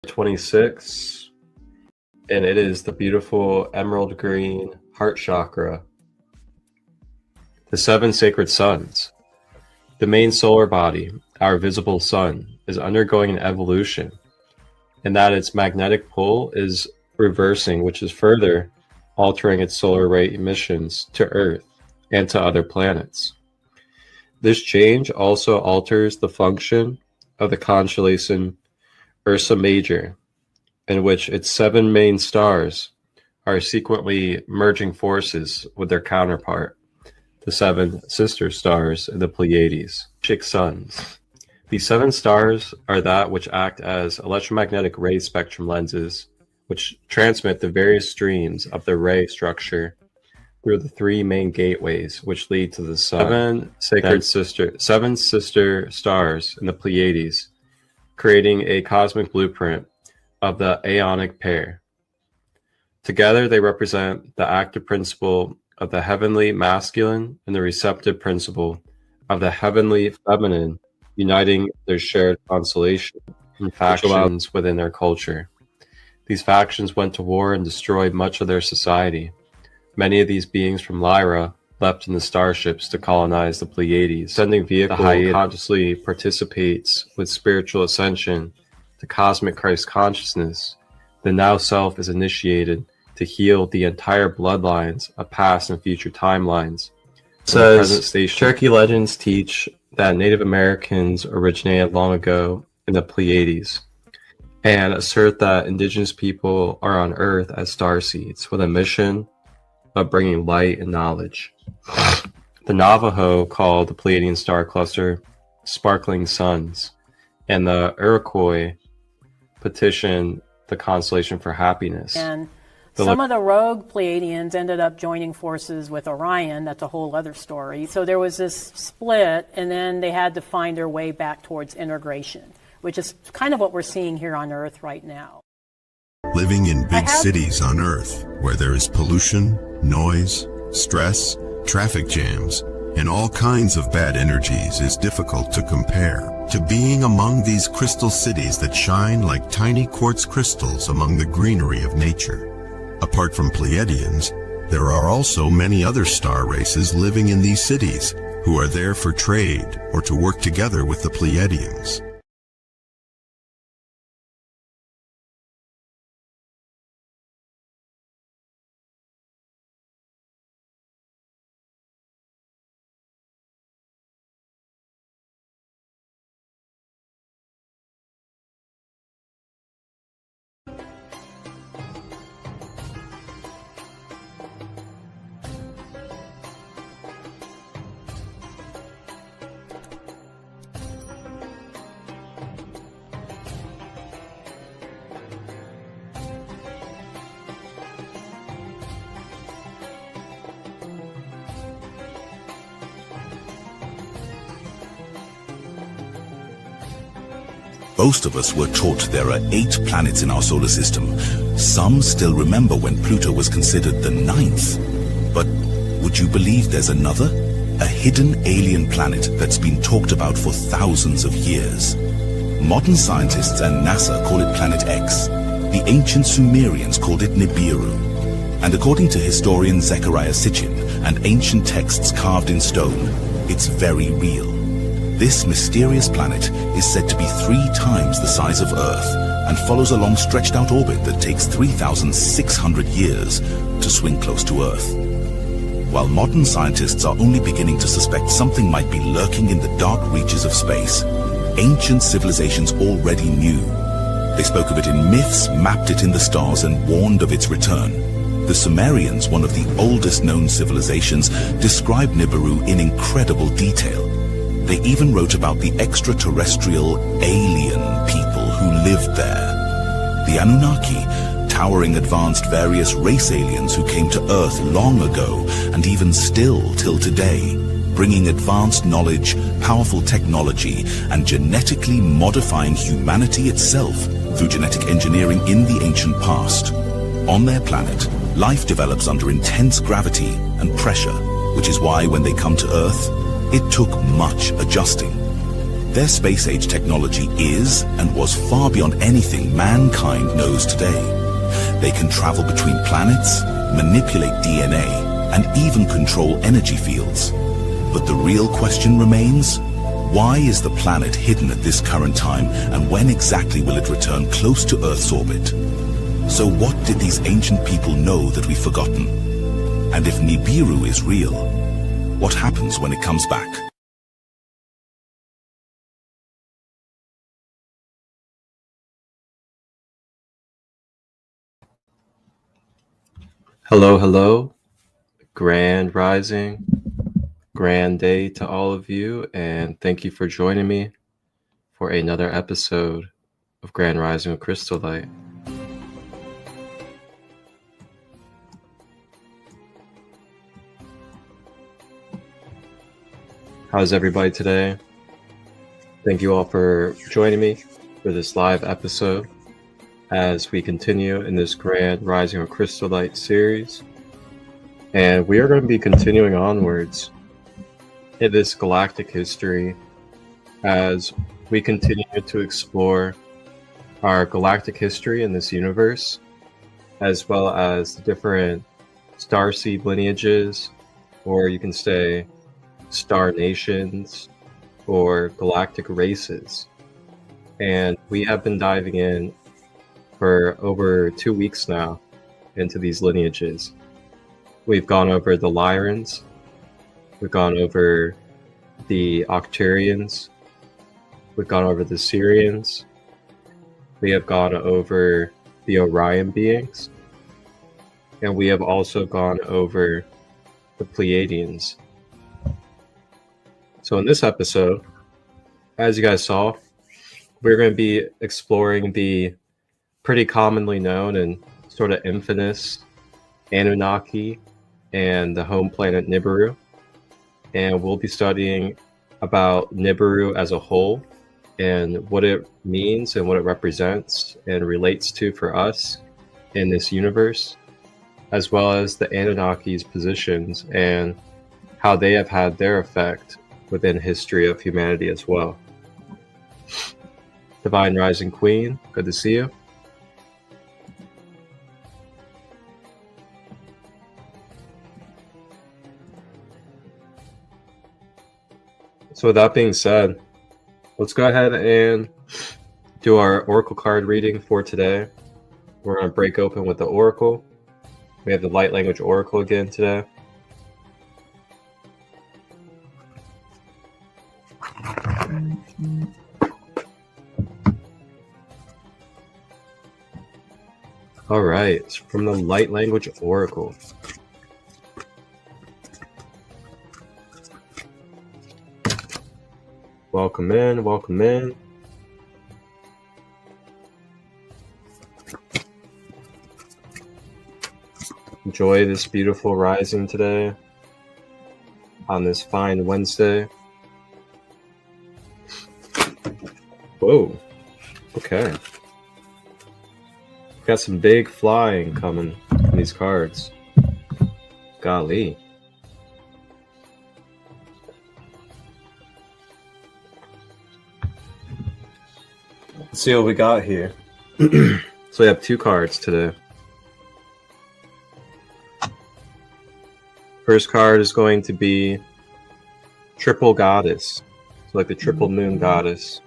26, and it is the beautiful emerald green heart chakra. The 7 sacred suns. The main solar body, our visible sun, is undergoing an evolution, in that its magnetic pull is reversing, which is further altering its solar ray emissions to Earth and to other planets. This change also alters the function of the constellation Ursa Major, in which its 7 main stars are sequentially merging forces with their counterpart, the 7 sister stars in the Pleiades, chick suns. These 7 stars are that which act as electromagnetic ray spectrum lenses, which transmit the various streams of the ray structure through the 3 main gateways, which lead to the sun. 7 sister stars in the Pleiades, creating a cosmic blueprint of the Aeonic pair. Together, they represent the active principle of the heavenly masculine and the receptive principle of the heavenly feminine, uniting their shared constellation and factions within their culture. These factions went to war and destroyed much of their society. Many of these beings from Lyra left in the starships to colonize the Pleiades. Ascending vehicle consciously participates with spiritual ascension to cosmic Christ consciousness. The now self is initiated to heal the entire bloodlines of past and future timelines. It says, Cherokee legends teach that Native Americans originated long ago in the Pleiades, and assert that indigenous people are on Earth as starseeds with a mission of bringing light and knowledge. The Navajo called the Pleiadian star cluster sparkling suns, and the Iroquois petitioned the constellation for happiness. And some of the rogue Pleiadians ended up joining forces with Orion. That's a whole other story. So there was this split, and then they had to find their way back towards integration, which is kind of what we're seeing here on Earth right now. Living in big cities on Earth, where there is pollution, noise, stress, traffic jams, and all kinds of bad energies, is difficult to compare to being among these crystal cities that shine like tiny quartz crystals among the greenery of nature. Apart from Pleiadians, there are also many other star races living in these cities who are there for trade or to work together with the Pleiadians. Most of us were taught there are 8 planets in our solar system. Some still remember when Pluto was considered the 9th. But would you believe there's another? A hidden alien planet that's been talked about for thousands of years. Modern scientists and NASA call it Planet X. The ancient Sumerians called it Nibiru. And according to historian Zecharia Sitchin and ancient texts carved in stone, it's very real. This mysterious planet is said to be 3 times the size of Earth and follows a long stretched out orbit that takes 3,600 years to swing close to Earth. While modern scientists are only beginning to suspect something might be lurking in the dark reaches of space, ancient civilizations already knew. They spoke of it in myths, mapped it in the stars, and warned of its return. The Sumerians, one of the oldest known civilizations, described Nibiru in incredible detail. They even wrote about the extraterrestrial alien people who lived there. The Anunnaki, towering advanced various race aliens who came to Earth long ago and even still till today, bringing advanced knowledge, powerful technology, and genetically modifying humanity itself through genetic engineering in the ancient past. On their planet, life develops under intense gravity and pressure, which is why when they come to Earth, it took much adjusting. Their space-age technology is and was far beyond anything mankind knows today. They can travel between planets, manipulate DNA, and even control energy fields. But the real question remains, why is the planet hidden at this current time, and when exactly will it return close to Earth's orbit? So what did these ancient people know that we've forgotten? And if Nibiru is real, what happens when it comes back? Hello, hello. Grand rising, grand day to all of you, and thank you for joining me for another episode of Grand Rising with ChristoLight. How's everybody today? Thank you all for joining me for this live episode as we continue in this Grand Rising with ChristoLight series. And we are going to be continuing onwards in this galactic history as we continue to explore our galactic history in this universe, as well as the different starseed lineages, or you can say star nations, or galactic races. And we have been diving in for over 2 weeks now into these lineages. We've gone over the Lyrans, we've gone over the Octurians, we've gone over the Syrians, we have gone over the Orion beings, and we have also gone over the Pleiadians. So in this episode, as you guys saw, we're going to be exploring the pretty commonly known and sort of infamous Anunnaki and the home planet Nibiru. And we'll be studying about Nibiru as a whole and what it means and what it represents and relates to for us in this universe, as well as the Anunnaki's positions and how they have had their effect within history of humanity as well. Divine Rising Queen, good to see you. So with that being said, let's go ahead and do our Oracle card reading for today. We're going to break open with the Oracle. We have the Light Language Oracle again today. All right, from the Light Language Oracle. Welcome in, welcome in. Enjoy this beautiful rising today on this fine Wednesday. Whoa, okay. Got some big flying coming from these cards. Golly. Let's see what we got here. So we have 2 cards today. First card is going to be Triple Goddess. So like the triple moon goddess.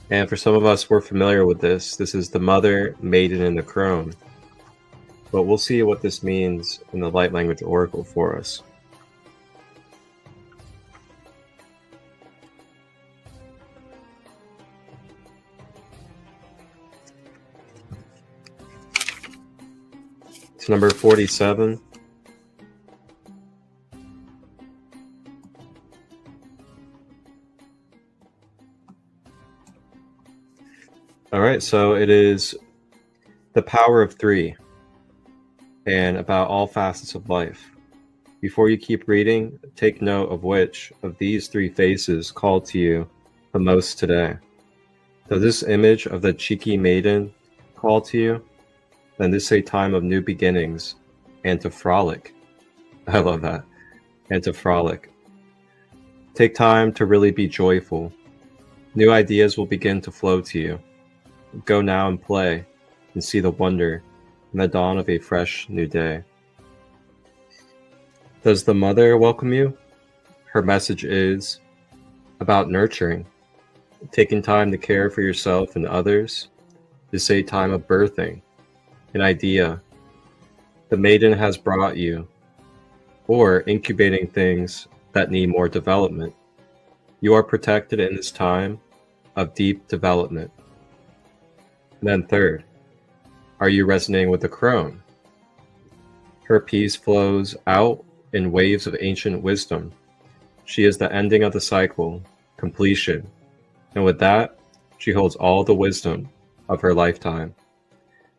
And for some of us, we're familiar with this. This is the Mother, Maiden, and the Crone. But we'll see what this means in the Light Language Oracle for us. It's number 47. All right, so it is the power of 3 and about all facets of life. Before you keep reading, take note of which of these 3 faces call to you the most today. Does this image of the cheeky maiden call to you? then this is a time of new beginnings and to frolic. I love that. And to frolic. Take time to really be joyful. New ideas will begin to flow to you. Go now and play and see the wonder in the dawn of a fresh new day. Does the mother welcome you? Her message is about nurturing, taking time to care for yourself and others. This is a time of birthing, an idea. The maiden has brought you, or incubating things that need more development. You are protected in this time of deep development. And then third, are you resonating with the crone? Her peace flows out in waves of ancient wisdom. She is the ending of the cycle, completion. And with that, she holds all the wisdom of her lifetime.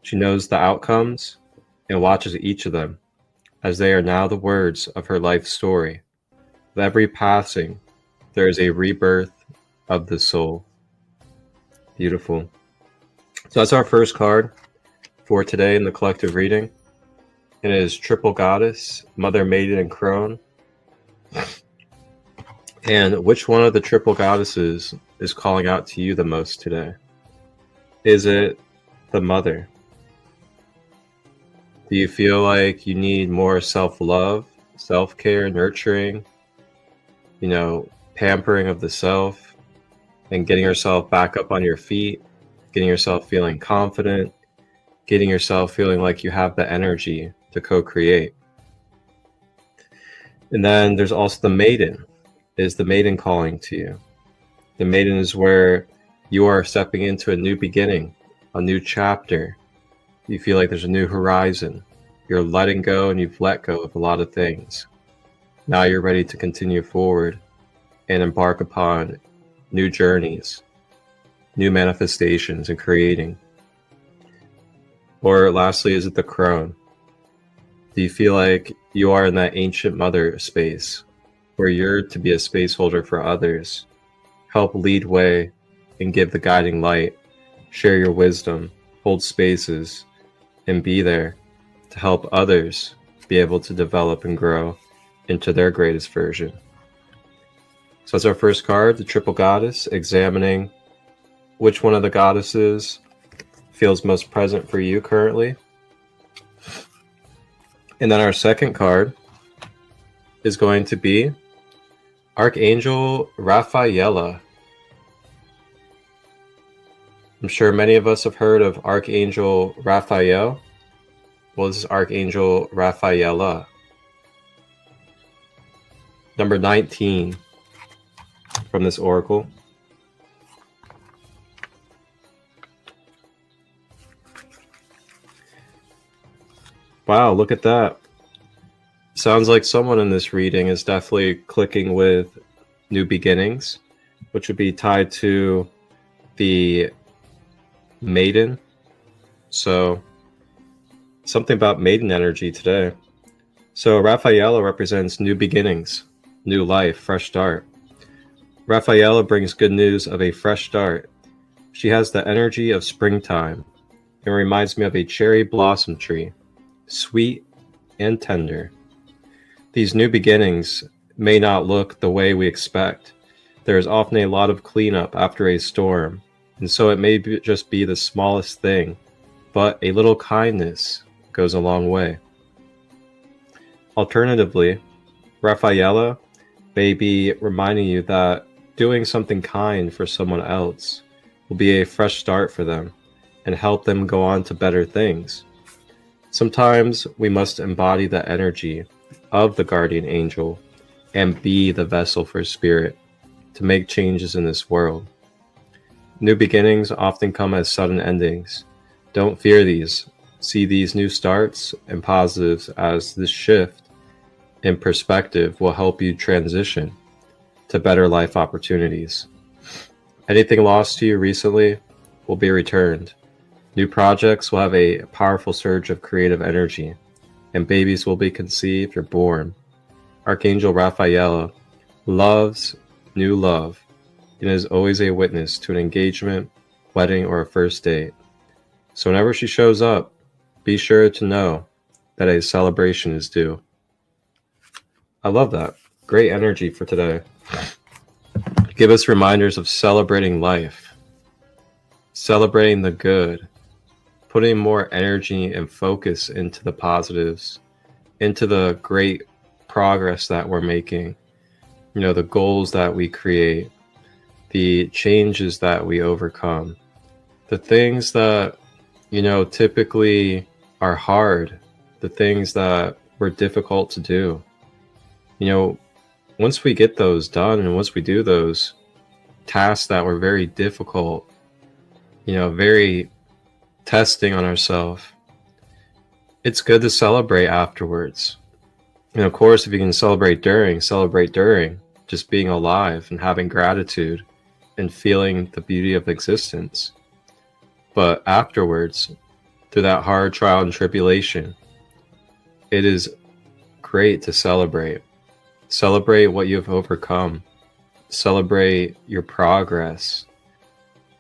She knows the outcomes and watches each of them, as they are now the words of her life story. With every passing, there is a rebirth of the soul. Beautiful. So that's our first card for today in the collective reading. It is Triple Goddess, Mother, Maiden, and Crone. And which one of the triple goddesses is calling out to you the most today? Is it the mother? Do you feel like you need more self-love, self-care, nurturing, pampering of the self, and getting yourself back up on your feet, getting yourself feeling confident, getting yourself feeling like you have the energy to co-create? And then there's also the maiden. Is the maiden calling to you? The maiden is where you are stepping into a new beginning, a new chapter. You feel like there's a new horizon. You're letting go, and you've let go of a lot of things. Now you're ready to continue forward and embark upon new journeys, new manifestations, and creating. Or lastly, is it the crone? Do you feel like you are in that ancient mother space where you're to be a space holder for others, help lead way and give the guiding light, share your wisdom, hold spaces, and be there to help others be able to develop and grow into their greatest version? So that's our first card, the Triple Goddess, examining which one of the goddesses feels most present for you currently. And then our second card is going to be Archangel Raphaela. I'm sure many of us have heard of Archangel Raphael. Well, this is Archangel Raphaela. Number 19 from this oracle. Wow, look at that. Sounds like someone in this reading is definitely clicking with new beginnings, which would be tied to the maiden. So something about maiden energy today. So Raphaela represents new beginnings, new life, fresh start. Raphaela brings good news of a fresh start. She has the energy of springtime and reminds me of a cherry blossom tree, sweet and tender. These new beginnings may not look the way we expect. There is often a lot of cleanup after a storm, and so it may just be the smallest thing, but a little kindness goes a long way. Alternatively, Raphaela may be reminding you that doing something kind for someone else will be a fresh start for them and help them go on to better things. Sometimes we must embody the energy of the guardian angel and be the vessel for spirit to make changes in this world. New beginnings often come as sudden endings. Don't fear these. See these new starts and positives as this shift in perspective will help you transition to better life opportunities. Anything lost to you recently will be returned. New projects will have a powerful surge of creative energy, and babies will be conceived or born. Archangel Raphaela loves new love and is always a witness to an engagement, wedding, or a first date. So whenever she shows up, be sure to know that a celebration is due. I love that. Great energy for today. Give us reminders of celebrating life, celebrating the good, putting more energy and focus into the positives, into the great progress that we're making, the goals that we create, the changes that we overcome, the things that, typically are hard, the things that were difficult to do. Once we get those done and once we do those tasks that were very difficult, very testing on ourselves, it's good to celebrate afterwards. And of course, if you can celebrate during, just being alive and having gratitude and feeling the beauty of existence. But afterwards, through that hard trial and tribulation, it is great to celebrate. Celebrate what you've overcome. Celebrate your progress,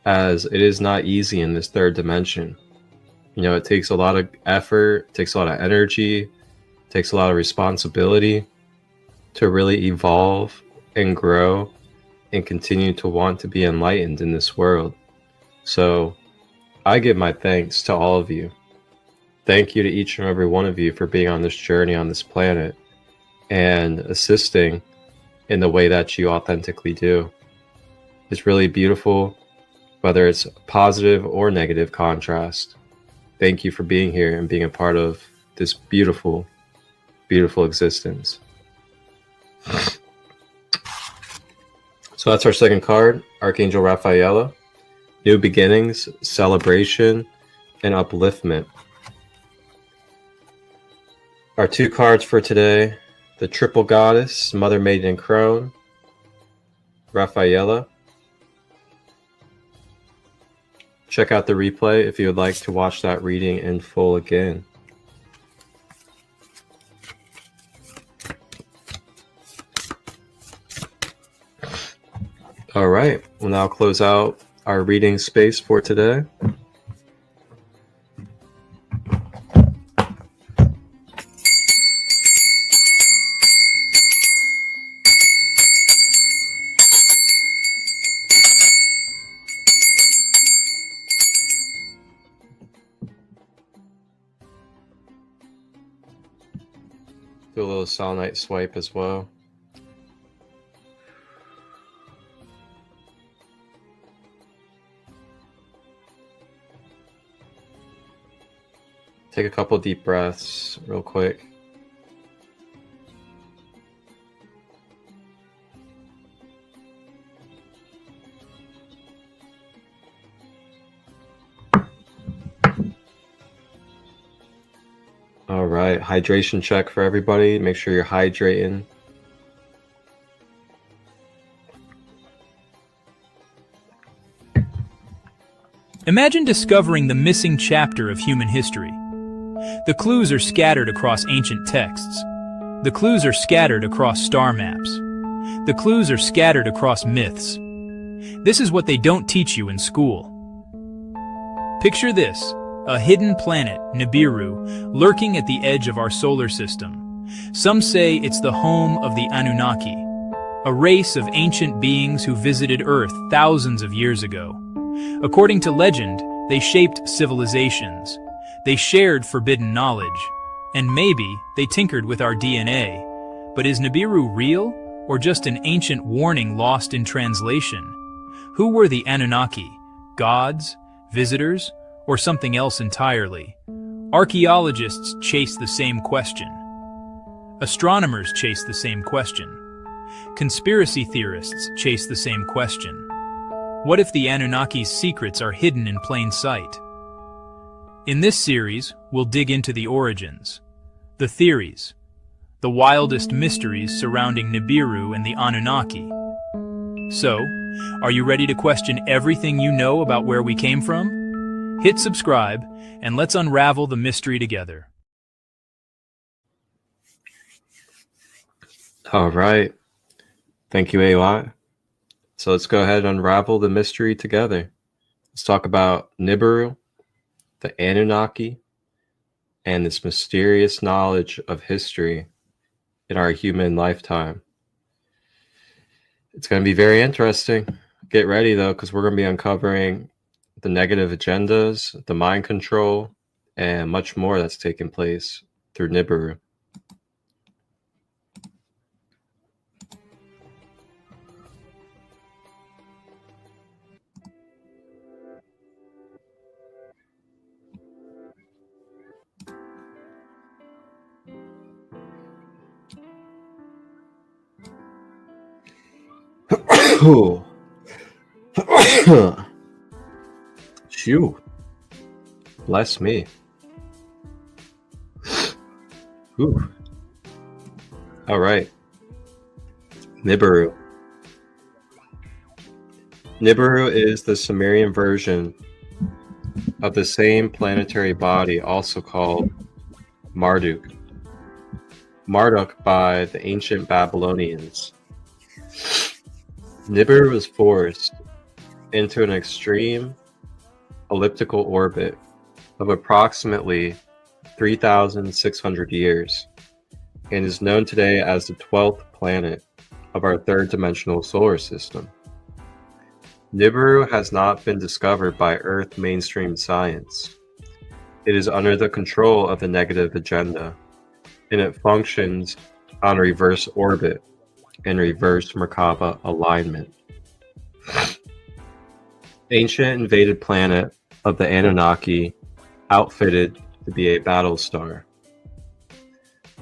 as it is not easy in this third dimension. It takes a lot of effort, it takes a lot of energy, it takes a lot of responsibility to really evolve and grow and continue to want to be enlightened in this world. So I give my thanks to all of you. Thank you to each and every one of you for being on this journey on this planet and assisting in the way that you authentically do. It's really beautiful, whether it's positive or negative contrast. Thank you for being here and being a part of this beautiful, beautiful existence. So that's our second card, Archangel Raphaela. New beginnings, celebration, and upliftment. Our two cards for today, the Triple Goddess, Mother, Maiden, and Crone, Raphaela. Check out the replay if you would like to watch that reading in full again. All right, we'll now close out our reading space for today. Do a little selenite swipe as well. Take a couple deep breaths real quick. All right, hydration check for everybody. Make sure you're hydrating. Imagine discovering the missing chapter of human history. The clues are scattered across ancient texts. The clues are scattered across star maps. The clues are scattered across myths. This is what they don't teach you in school. Picture this, a hidden planet, Nibiru, lurking at the edge of our solar system. Some say it's the home of the Anunnaki, a race of ancient beings who visited Earth thousands of years ago. According to legend, they shaped civilizations. They shared forbidden knowledge. And maybe they tinkered with our DNA. But is Nibiru real, or just an ancient warning lost in translation? Who were the Anunnaki? Gods? Visitors? Or something else entirely? Archaeologists chase the same question. Astronomers chase the same question. Conspiracy theorists chase the same question. What if the Anunnaki's secrets are hidden in plain sight? In this series, we'll dig into the origins, the theories, the wildest mysteries surrounding Nibiru and the Anunnaki. So, are you ready to question everything you know about where we came from? Hit subscribe, and let's unravel the mystery together. All right. Thank you, AY. So let's go ahead and unravel the mystery together. Let's talk about Nibiru, the Anunnaki, and this mysterious knowledge of history in our human lifetime. It's going to be very interesting. Get ready, though, because we're going to be uncovering the negative agendas, the mind control, and much more that's taking place through Nibiru. Phew. Bless me. Whew. All right. Nibiru. Nibiru is the Sumerian version of the same planetary body, also called Marduk. Marduk by the ancient Babylonians. Nibiru was forced into an extreme elliptical orbit of approximately 3,600 years and is known today as the 12th planet of our third dimensional solar system. Nibiru has not been discovered by Earth mainstream science. It is under the control of the negative agenda, and it functions on reverse orbit and reverse Merkaba alignment. Ancient invaded planet of the Anunnaki, outfitted to be a battle star.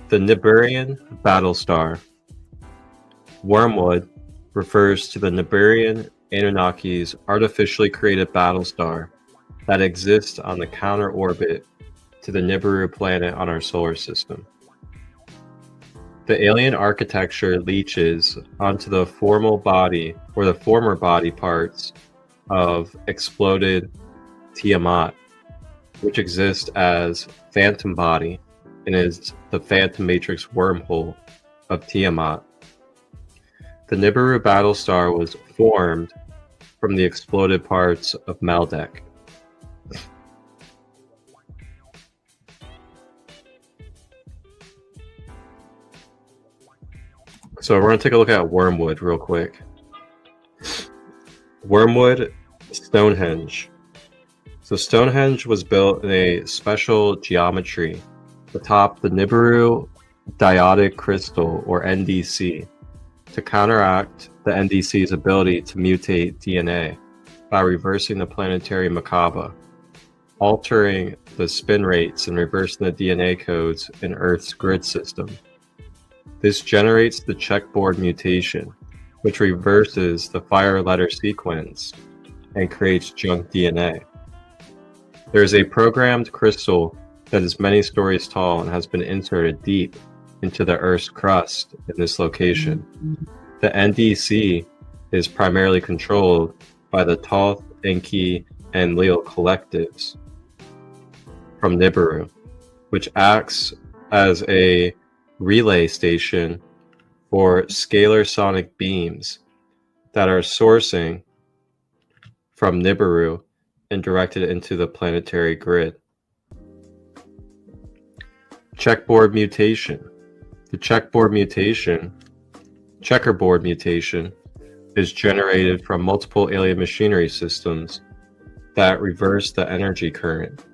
The Nibirian battle star. Wormwood refers to the Nibirian Anunnaki's artificially created battle star that exists on the counter orbit to the Nibiru planet on our solar system. The alien architecture leaches onto the formal body or the former body parts of exploded Tiamat, which exists as phantom body and is the phantom matrix wormhole of Tiamat. The Nibiru battle star was formed from the exploded parts of Maldek. So we're going to take a look at Wormwood real quick. Wormwood, Stonehenge. So Stonehenge was built in a special geometry atop the Nibiru diotic crystal, or NDC, to counteract the NDC's ability to mutate DNA by reversing the planetary Merkaba, altering the spin rates and reversing the DNA codes in Earth's grid system. This generates the checkboard mutation, which reverses the fire letter sequence and creates junk DNA. There is a programmed crystal that is many stories tall and has been inserted deep into the Earth's crust in this location. The NDC is primarily controlled by the Thoth, Enki, and Leo collectives from Nibiru, which acts as a relay station for scalar sonic beams that are sourcing from Nibiru and directed into the planetary grid. Checkerboard mutation. The checkerboard mutation is generated from multiple alien machinery systems that reverse the energy current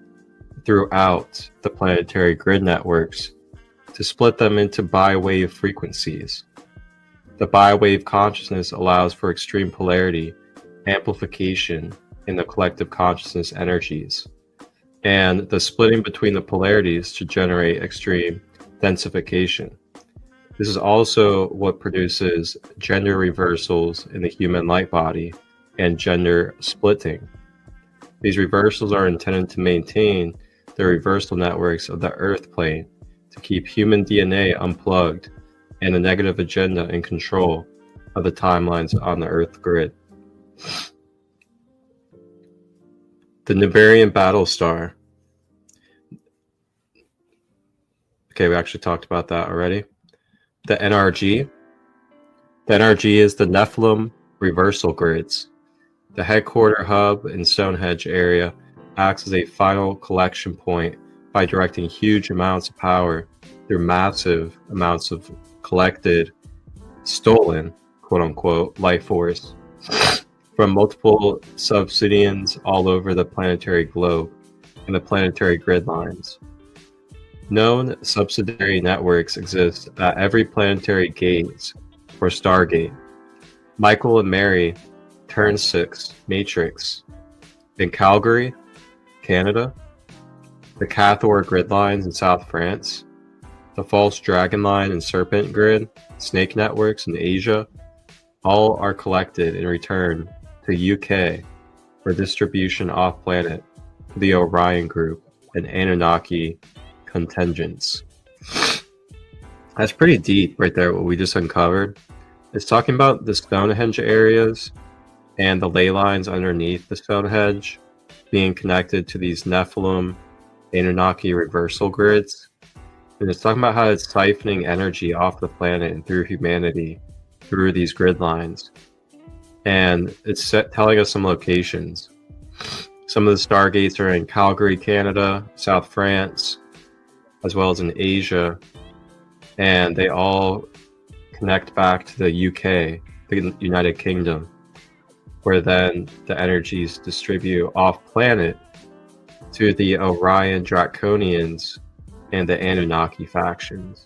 throughout the planetary grid networks to split them into bi-wave frequencies. The bi-wave consciousness allows for extreme polarity, amplification in the collective consciousness energies, and the splitting between the polarities to generate extreme densification. This is also what produces gender reversals in the human light body and gender splitting. These reversals are intended to maintain the reversal networks of the Earth plane to keep human DNA unplugged and the negative agenda in control of the timelines on the Earth grid. The Nibirian battle star. Okay, we actually talked about that already. The NRG. The NRG is the Nephilim reversal grids. The headquarter hub in Stonehenge area acts as a final collection point by directing huge amounts of power through massive amounts of collected, stolen, quote-unquote, life force from multiple subsidians all over the planetary globe and the planetary grid lines. Known subsidiary networks exist at every planetary gate or stargate. Michael and Mary Turn 6 Matrix in Calgary, Canada, the Cathor grid lines in South France, the False Dragon Line and Serpent grid, snake networks in Asia, all are collected and returned to UK for distribution off-planet to the Orion Group and Anunnaki contingents. That's pretty deep right there, what we just uncovered. It's talking about the Stonehenge areas and the ley lines underneath the Stonehenge being connected to these Nephilim Anunnaki reversal grids. And it's talking about how it's siphoning energy off the planet and through humanity through these grid lines. And it's telling us some locations. Some of the stargates are in Calgary, Canada, South France, as well as in Asia. And they all connect back to the UK, the United Kingdom, where then the energies distribute off planet to the Orion Draconians and the Anunnaki factions.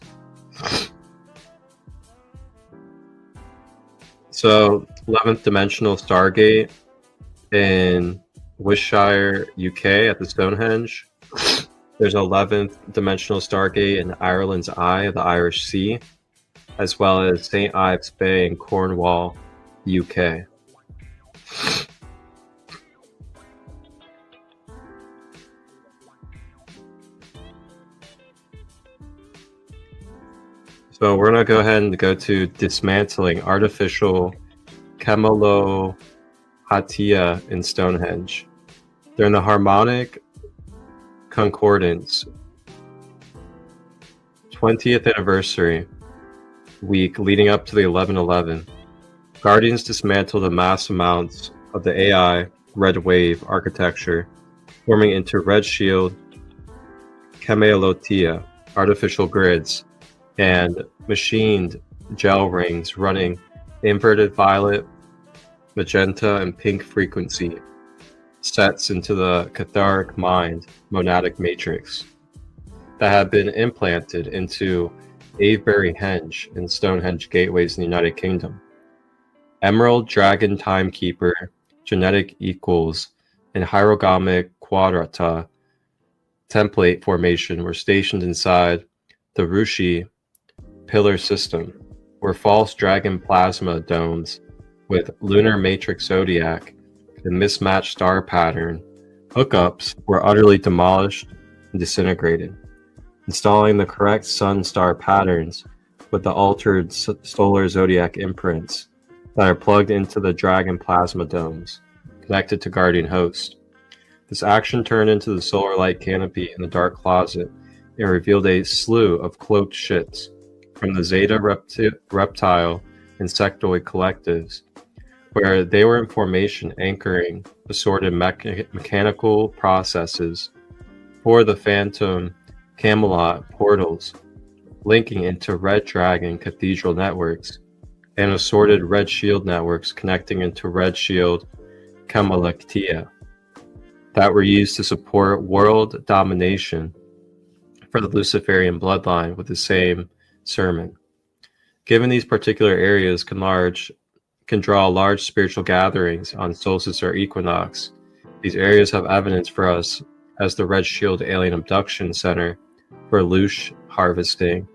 So, 11th dimensional Stargate in Worcestershire, UK at the Stonehenge. There's an 11th dimensional Stargate in Ireland's Eye of the Irish Sea, as well as St. Ives Bay in Cornwall, UK. So we're going to go ahead and go to dismantling artificial Camelohatia in Stonehenge. During the harmonic concordance 20th anniversary week leading up to the 11/11, Guardians dismantled the mass amounts of the AI red wave architecture, forming into red shield Camelohatia artificial grids and machined gel rings running inverted violet, magenta, and pink frequency sets into the Catharic mind monadic matrix that had been implanted into Avebury Henge and Stonehenge gateways in the United Kingdom. Emerald Dragon Timekeeper genetic equals and hierogamic quadrata template formation were stationed inside the Rushi pillar system, where false dragon plasma domes with lunar matrix zodiac and mismatched star pattern hookups were utterly demolished and disintegrated, installing the correct sun star patterns with the altered solar zodiac imprints that are plugged into the dragon plasma domes connected to Guardian Host. This action turned into the solar light canopy in the dark closet and revealed a slew of cloaked shits from the Zeta reptile insectoid collectives, where they were in formation anchoring assorted mechanical processes for the Phantom Camelot portals, linking into Red Dragon Cathedral networks and assorted Red Shield networks connecting into Red Shield Camelohatia that were used to support world domination for the Luciferian bloodline with the same sermon. Given these particular areas can draw large spiritual gatherings on solstice or equinox, these areas have evidence for us as the Red Shield Alien Abduction Center for louche harvesting.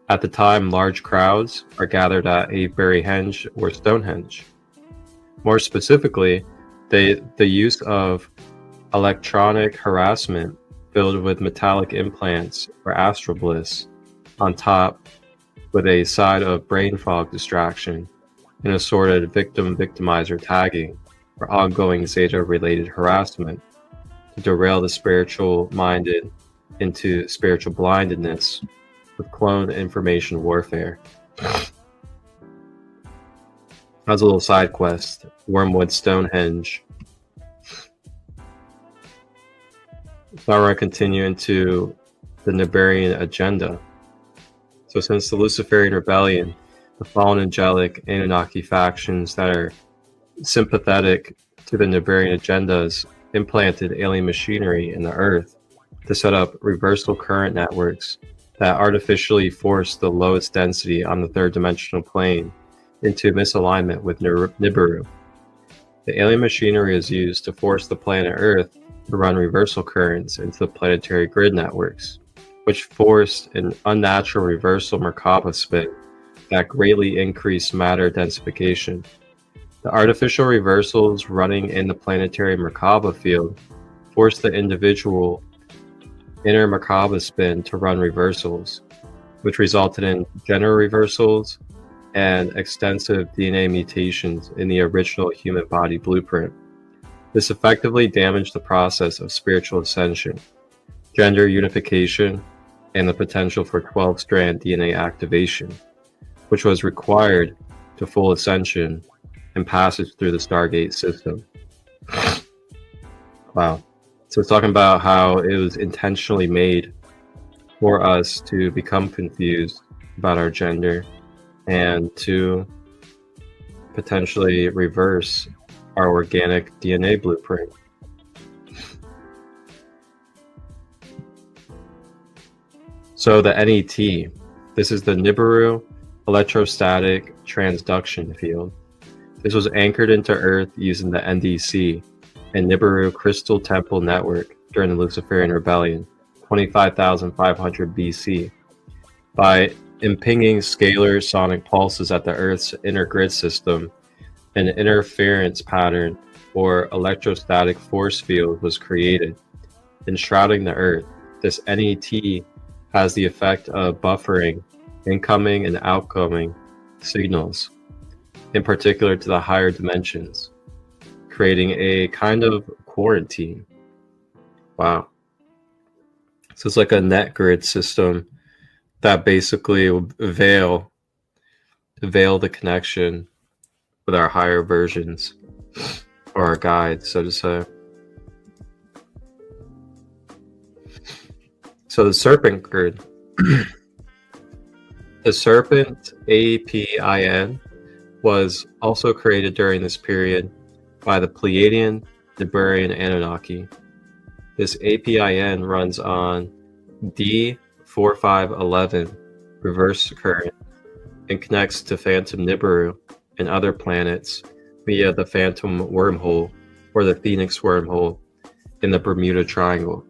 At the time, large crowds are gathered at Avebury Henge or Stonehenge. More specifically, the use of electronic harassment filled with metallic implants or astral bliss on top with a side of brain fog distraction and assorted victim-victimizer tagging or ongoing Zeta-related harassment to derail the spiritual-minded into spiritual blindedness with clone information warfare. As a little side quest, Wormwood Stonehenge. So we're going to continue into the Nibirian agenda. So since the Luciferian Rebellion, the fallen angelic Anunnaki factions that are sympathetic to the Nibirian agendas implanted alien machinery in the Earth to set up reversal current networks that artificially force the lowest density on the third dimensional plane into misalignment with Nibiru. The alien machinery is used to force the planet Earth to run reversal currents into the planetary grid networks, which forced an unnatural reversal Merkaba spin that greatly increased matter densification. The artificial reversals running in the planetary Merkaba field forced the individual inner Merkaba spin to run reversals, which resulted in gender reversals and extensive DNA mutations in the original human body blueprint. This effectively damaged the process of spiritual ascension, gender unification, and the potential for 12-strand DNA activation, which was required to full ascension and passage through the Stargate system. Wow. So it's talking about how it was intentionally made for us to become confused about our gender and to potentially reverse our organic DNA blueprint. So the NET, this is the Nibiru electrostatic transduction field. This was anchored into Earth using the NDC and Nibiru Crystal Temple Network during the Luciferian Rebellion, 25,500 BC. By impinging scalar sonic pulses at the Earth's inner grid system, an interference pattern or electrostatic force field was created, enshrouding the Earth. This NET has the effect of buffering incoming and outgoing signals, in particular to the higher dimensions, creating a kind of quarantine. Wow. So it's like a net grid system that basically will veil the connection with our higher versions, or our guides, so to say. So the serpent grid. The serpent APIN was also created during this period by the Pleiadian Nibirian Anunnaki. This APIN runs on D4511 reverse current and connects to Phantom Nibiru and other planets via the Phantom Wormhole or the Phoenix Wormhole in the Bermuda Triangle.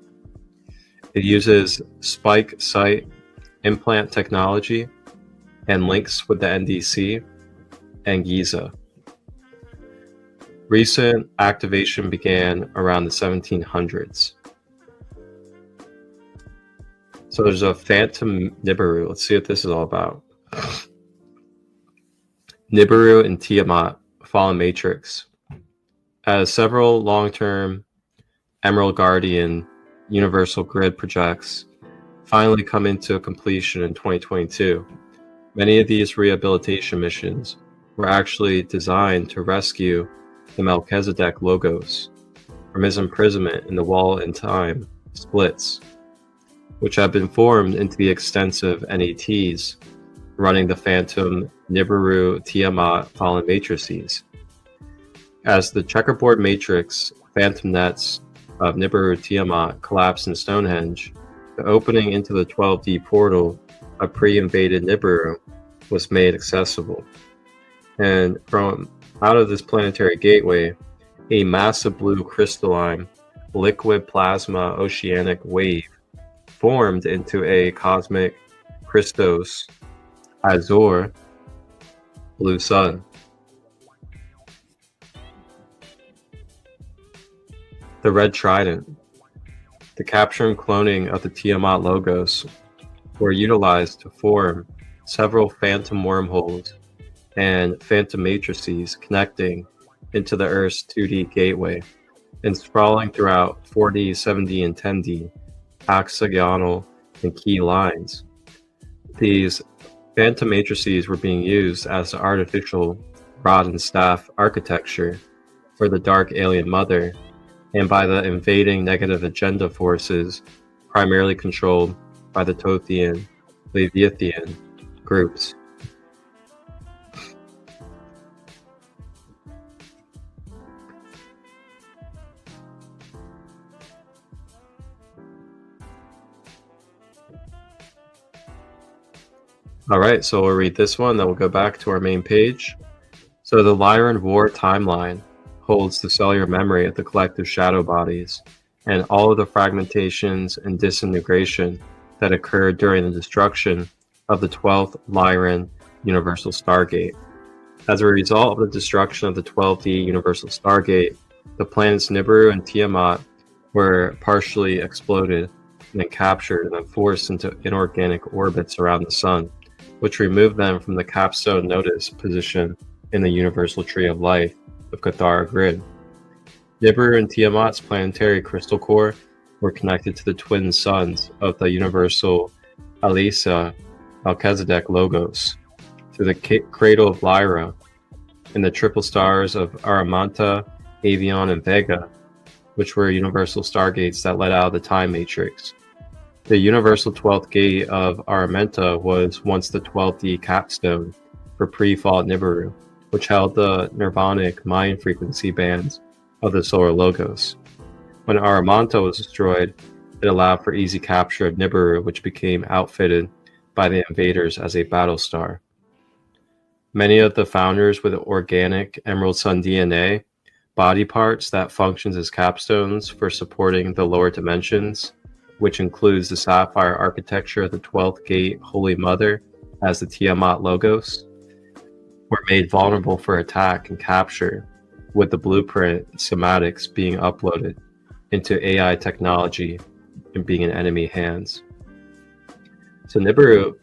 It uses spike site implant technology and links with the NDC and Giza. Recent activation began around the 1700s. So there's a Phantom Nibiru. Let's see what this is all about. Nibiru and Tiamat, Fallen Matrix. As several long-term Emerald Guardian universal grid projects finally come into completion in 2022, many of these rehabilitation missions were actually designed to rescue the Melchizedek Logos from his imprisonment in the wall and time splits, which have been formed into the extensive NETs running the Phantom Nibiru Tiamat Fallen Matrices. As the checkerboard matrix Phantom Nets of Nibiru Tiamat collapsed in Stonehenge, the opening into the 12D portal of pre-invaded Nibiru was made accessible. And from out of this planetary gateway, a massive blue crystalline liquid plasma oceanic wave formed into a cosmic Christos Azure blue sun. The red trident, the capture and cloning of the Tiamat logos, were utilized to form several phantom wormholes and phantom matrices connecting into the Earth's 2D gateway and sprawling throughout 4D, 7D, and 10D hexagonal and key lines. These phantom matrices were being used as the artificial rod and staff architecture for the Dark Alien Mother and by the invading negative agenda forces primarily controlled by the Tothian, Leviathan groups. All right, so we'll read this one, then we'll go back to our main page. So the Lyran War timeline holds the cellular memory of the collective shadow bodies and all of the fragmentations and disintegration that occurred during the destruction of the 12th Lyran Universal Stargate. As a result of the destruction of the 12D Universal Stargate, the planets Nibiru and Tiamat were partially exploded and then captured and then forced into inorganic orbits around the Sun, which removed them from the capstone nodus position in the universal tree of life of Cathara grid. Nibiru and Tiamat's planetary crystal core were connected to the twin suns of the universal Alisa Melchizedek Logos, to the cradle of Lyra, and the triple stars of Aramanta, Avion, and Vega, which were universal stargates that led out of the time matrix. The universal 12th gate of Aramanta was once the 12D capstone for pre-fall Nibiru, which held the nirvanic mind frequency bands of the solar logos. When Aramanta was destroyed, it allowed for easy capture of Nibiru, which became outfitted by the invaders as a battle star. Many of the founders with organic Emerald Sun DNA, body parts that functions as capstones for supporting the lower dimensions, which includes the sapphire architecture of the 12th gate Holy Mother as the Tiamat Logos, were made vulnerable for attack and capture, with the blueprint schematics being uploaded into AI technology and being in enemy hands. So Nibiru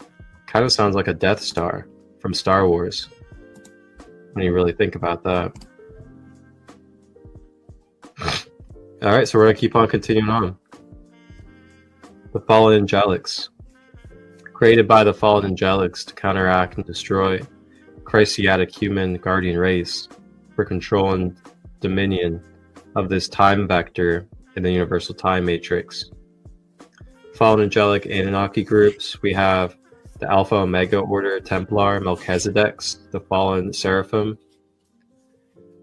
kind of sounds like a Death Star from Star Wars, when you really think about that. All right, so we're going to keep on continuing on. The Fallen Angelics. Created by the Fallen Angelics to counteract and destroy Christiatic human guardian race for control and dominion of this time vector in the universal time matrix. Fallen Angelic Anunnaki groups, we have the Alpha Omega Order Templar Melchizedeks, the Fallen Seraphim.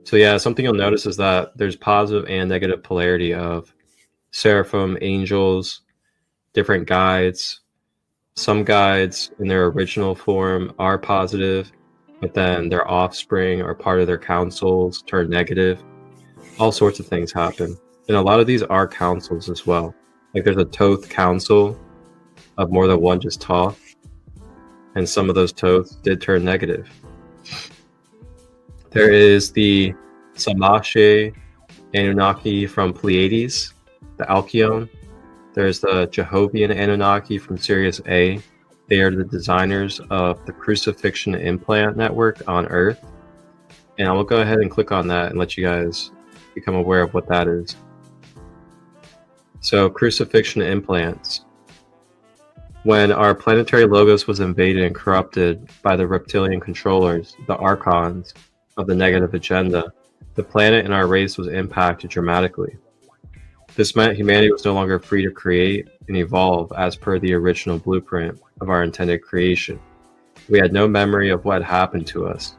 So yeah, something you'll notice is that there's positive and negative polarity of Seraphim, angels, different guides. Some guides in their original form are positive, but then their offspring or part of their councils turn negative. All sorts of things happen. And a lot of these are councils as well. Like there's a Thoth council of more than one just Thoth, and some of those Thoths did turn negative. There is the Samashe Anunnaki from Pleiades, the Alkyone. There's the Jehovian Anunnaki from Sirius A. They are the designers of the crucifixion implant network on Earth. And I will go ahead and click on that and let you guys become aware of what that is. So crucifixion implants. When our planetary logos was invaded and corrupted by the reptilian controllers, the archons of the negative agenda, the planet and our race was impacted dramatically. This meant humanity was no longer free to create and evolve as per the original blueprint of our intended creation. We had no memory of what happened to us.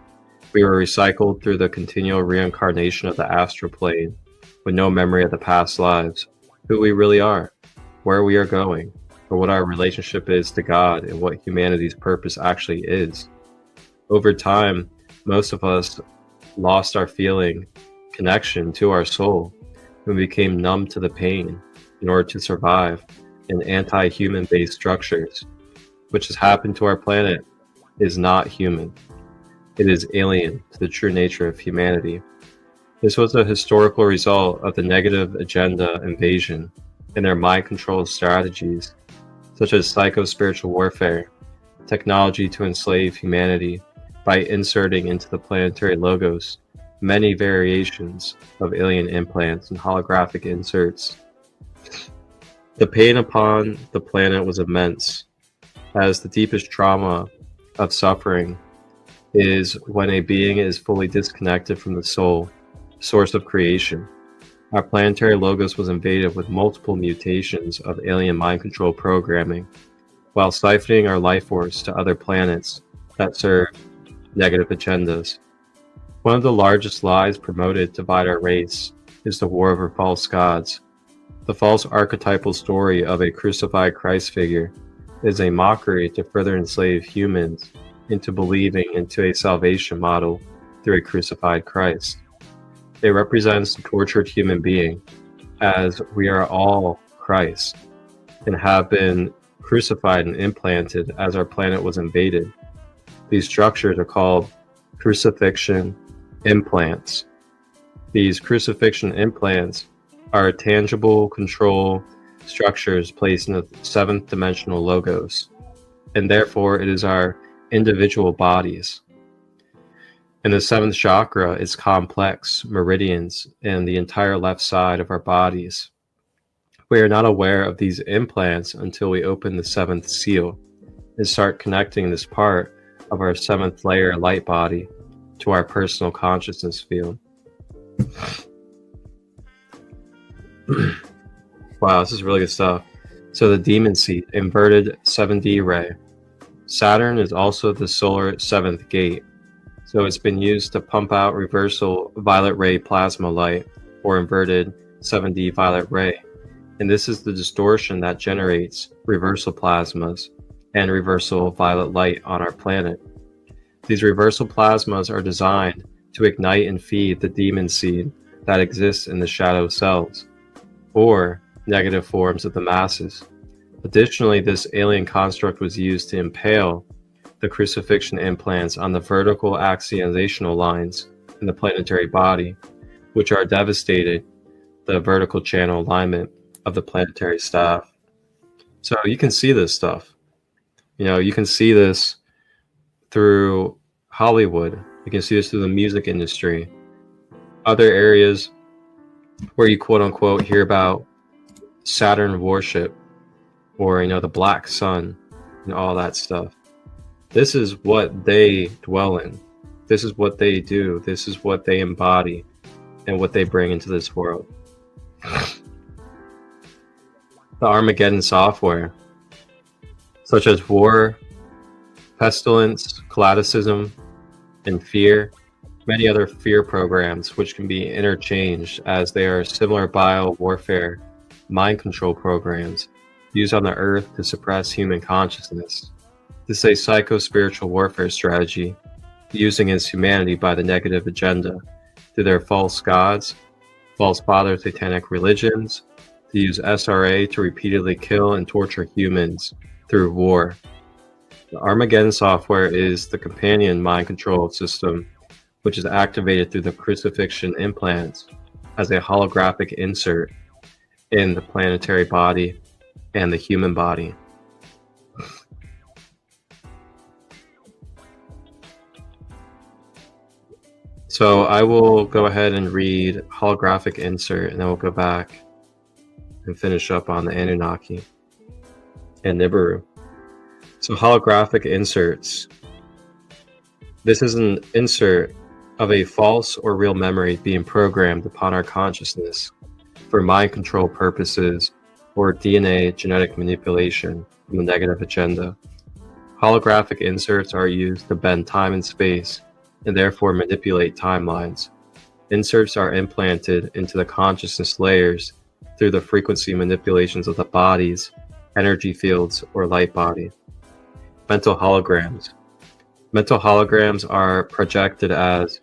We were recycled through the continual reincarnation of the astral plane, with no memory of the past lives, who we really are, where we are going, or what our relationship is to God and what humanity's purpose actually is. Over time, most of us lost our connection to our soul, and became numb to the pain in order to survive in anti-human based structures, which has happened to our planet, is not human. It is alien to the true nature of humanity. This was a historical result of the negative agenda invasion and their mind control strategies, such as psycho-spiritual warfare, technology to enslave humanity by inserting into the planetary logos many variations of alien implants and holographic inserts. The pain upon the planet was immense, as the deepest trauma of suffering is when a being is fully disconnected from the soul, source of creation. Our planetary logos was invaded with multiple mutations of alien mind control programming while siphoning our life force to other planets that serve negative agendas. One of the largest lies promoted to divide our race is the war over false gods. The false archetypal story of a crucified Christ figure is a mockery to further enslave humans into believing into a salvation model through a crucified Christ. It represents the tortured human being, as we are all Christ and have been crucified and implanted as our planet was invaded. These structures are called crucifixion implants. These crucifixion implants are tangible control structures placed in the seventh dimensional logos, and therefore it is our individual bodies. In the seventh chakra is complex meridians in the entire left side of our bodies. We are not aware of these implants until we open the seventh seal and start connecting this part of our seventh layer light body to our personal consciousness field. Wow, this is really good stuff. So the demon seat, inverted 7D ray. Saturn is also the solar seventh gate. So it's been used to pump out reversal violet ray plasma light, or inverted 7D violet ray. And this is the distortion that generates reversal plasmas and reversal violet light on our planet. These reversal plasmas are designed to ignite and feed the demon seed that exists in the shadow cells, or negative forms of the masses. Additionally, this alien construct was used to impale the crucifixion implants on the vertical axializational lines in the planetary body, which are devastated the vertical channel alignment of the planetary staff. So you can see this stuff. You can see this through Hollywood. You can see this through the music industry. Other areas where you quote unquote hear about Saturn worship, or the black sun and all that stuff. This is what they dwell in. This is what they do. This is what they embody and what they bring into this world. The Armageddon software, such as war, pestilence, collaticism, and fear, many other fear programs which can be interchanged, as they are similar bio warfare mind control programs used on the earth to suppress human consciousness. This is a psycho-spiritual warfare strategy used against humanity by the negative agenda through their false gods, false father satanic religions, to use SRA to repeatedly kill and torture humans through war. The Armageddon software is the companion mind control system, which is activated through the crucifixion implants as a holographic insert in the planetary body and the human body. So I will go ahead and read holographic insert, and then we'll go back and finish up on the Anunnaki and Nibiru. So holographic inserts. This is an insert of a false or real memory being programmed upon our consciousness for mind control purposes or DNA genetic manipulation from the negative agenda. Holographic inserts are used to bend time and space and therefore manipulate timelines. Inserts are implanted into the consciousness layers through the frequency manipulations of the body's energy fields or light body. Mental holograms. Mental holograms are projected as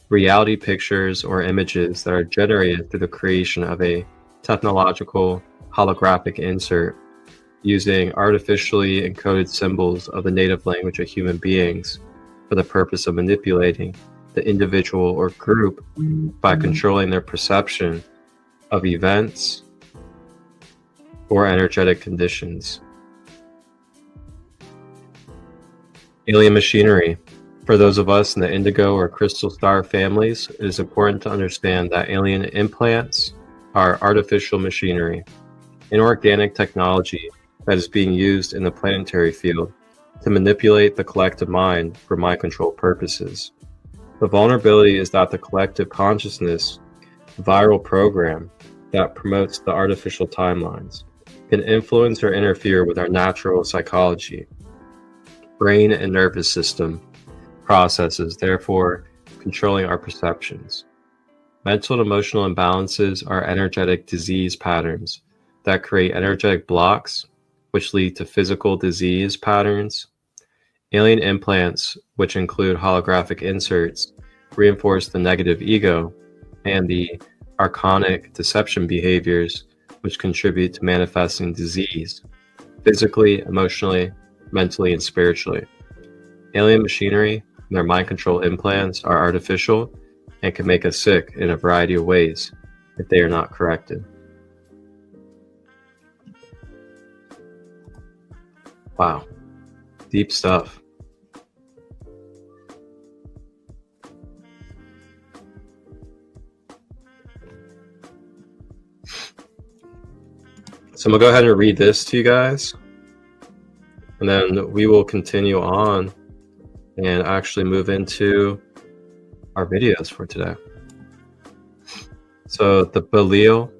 reality pictures or images that are generated through the creation of a technological holographic insert using artificially encoded symbols of the native language of human beings for the purpose of manipulating the individual or group by controlling their perception of events or energetic conditions. Alien machinery. For those of us in the indigo or crystal star families, it is important to understand that alien implants are artificial machinery, inorganic technology that is being used in the planetary field to manipulate the collective mind for mind control purposes. The vulnerability is that the collective consciousness viral program that promotes the artificial timelines can influence or interfere with our natural psychology, brain and nervous system processes, therefore controlling our perceptions. Mental and emotional imbalances are energetic disease patterns that create energetic blocks, which lead to physical disease patterns. Alien implants, which include holographic inserts, reinforce the negative ego and the archonic deception behaviors, which contribute to manifesting disease, physically, emotionally, mentally, and spiritually. Alien machinery and their mind control implants are artificial and can make us sick in a variety of ways if they are not corrected. Wow, deep stuff. So I'm gonna go ahead and read this to you guys, and then we will continue on and actually move into our videos for today. So the Belial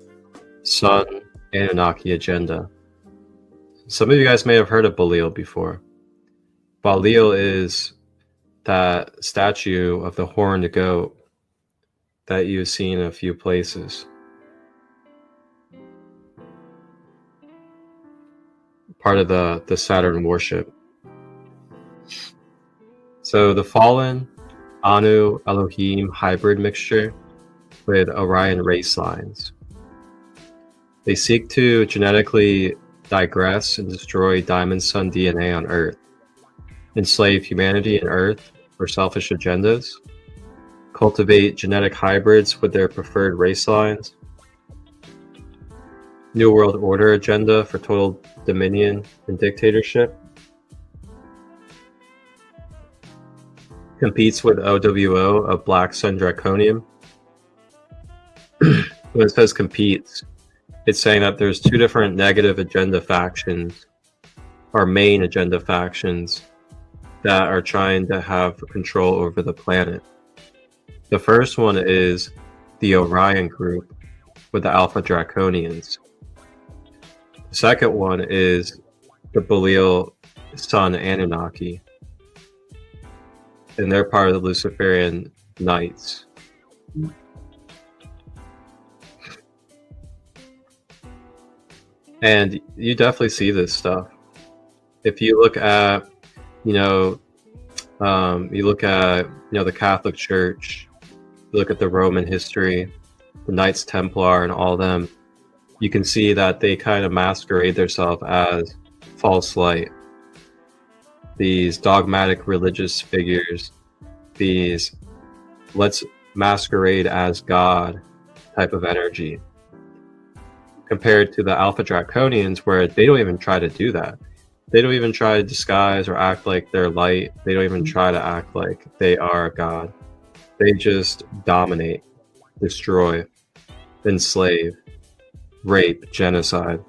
Sun Anunnaki Agenda. Some of you guys may have heard of Belial before. Belial is that statue of the horned goat that you've seen in a few places. Part of the Saturn worship. So the fallen Anu Elohim hybrid mixture with Orion race lines. They seek to genetically digress and destroy Diamond Sun DNA on Earth, enslave humanity and Earth for selfish agendas, cultivate genetic hybrids with their preferred race lines, New World Order agenda for total dominion and dictatorship, competes with OWO of Black Sun Draconium. When it says competes, it's saying that there's two different negative agenda factions, or main agenda factions, that are trying to have control over the planet. The first one is the Orion group with the Alpha Draconians. The second one is the Belial Sun Anunnaki, and they're part of the Luciferian Knights. And you definitely see this stuff. If you look at, the Catholic Church, you look at the Roman history, the Knights Templar and all them, you can see that they kind of masquerade themselves as false light. These dogmatic religious figures, these let's masquerade as God type of energy. Compared to the Alpha Draconians, where they don't even try to do that. They don't even try to disguise or act like they're light. They don't even try to act like they are God. They just dominate, destroy, enslave, rape, genocide.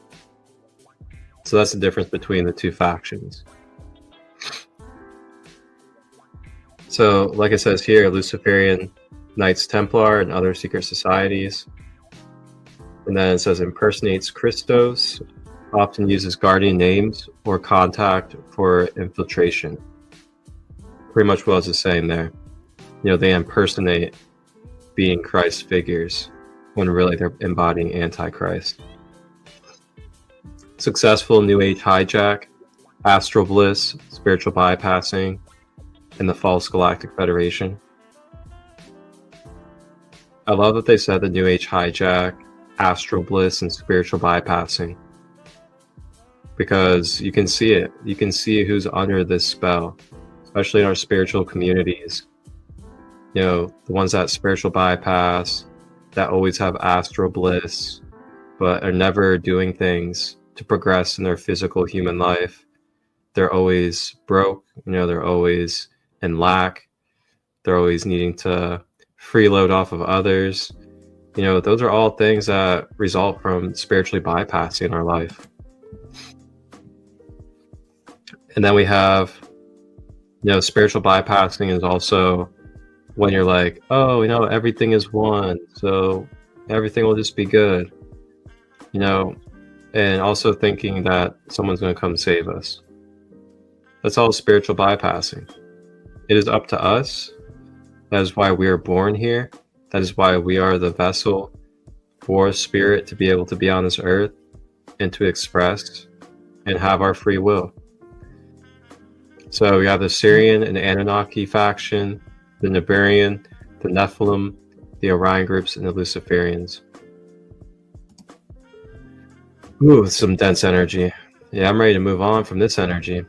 So that's the difference between the two factions. So, like it says here, Luciferian Knights Templar and other secret societies. And then it says impersonates Christos, often uses guardian names or contact for infiltration. Pretty much what it's saying there. They impersonate being Christ figures when really they're embodying Antichrist. Successful New Age hijack, astral bliss, spiritual bypassing, and the false Galactic Federation. I love that they said the New Age hijack, astral bliss, and spiritual bypassing, because you can see it. You can see who's under this spell, especially in our spiritual communities. The ones that spiritual bypass, that always have astral bliss, but are never doing things to progress in their physical human life. They're always broke, they're always in lack. They're always needing to freeload off of others. Those are all things that result from spiritually bypassing our life. And then we have, spiritual bypassing is also when you're like, oh, everything is one, so everything will just be good. and also thinking that someone's going to come save us. That's all spiritual bypassing. It is up to us. That is why we are born here. That is why we are the vessel for spirit to be able to be on this earth and to express and have our free will. So we have the Syrian and Anunnaki faction, the Nibiru, the Nephilim, the Orion groups, and the Luciferians. Ooh, some dense energy. Yeah, I'm ready to move on from this energy.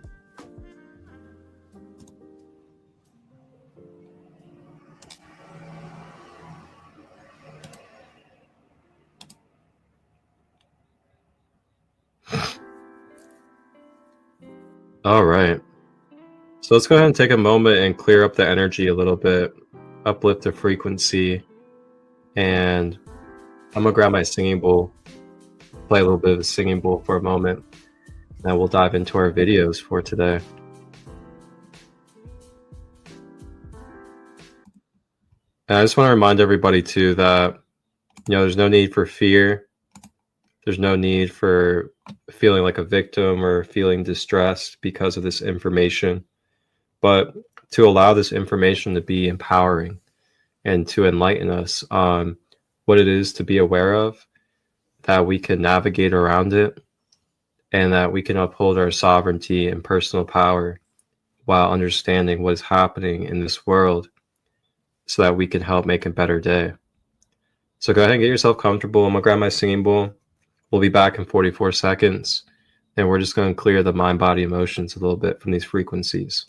All right. So let's go ahead and take a moment and clear up the energy a little bit, uplift the frequency, and I'm gonna grab my singing bowl, play a little bit of a singing bowl for a moment, and we'll dive into our videos for today. And I just want to remind everybody too that, there's no need for fear. There's no need for feeling like a victim or feeling distressed because of this information, but to allow this information to be empowering and to enlighten us on what it is to be aware of, that we can navigate around it, and that we can uphold our sovereignty and personal power while understanding what is happening in this world so that we can help make a better day. So go ahead and get yourself comfortable. I'm going to grab my singing bowl. We'll be back in 44 seconds, and we're just going to clear the mind, body, emotions a little bit from these frequencies.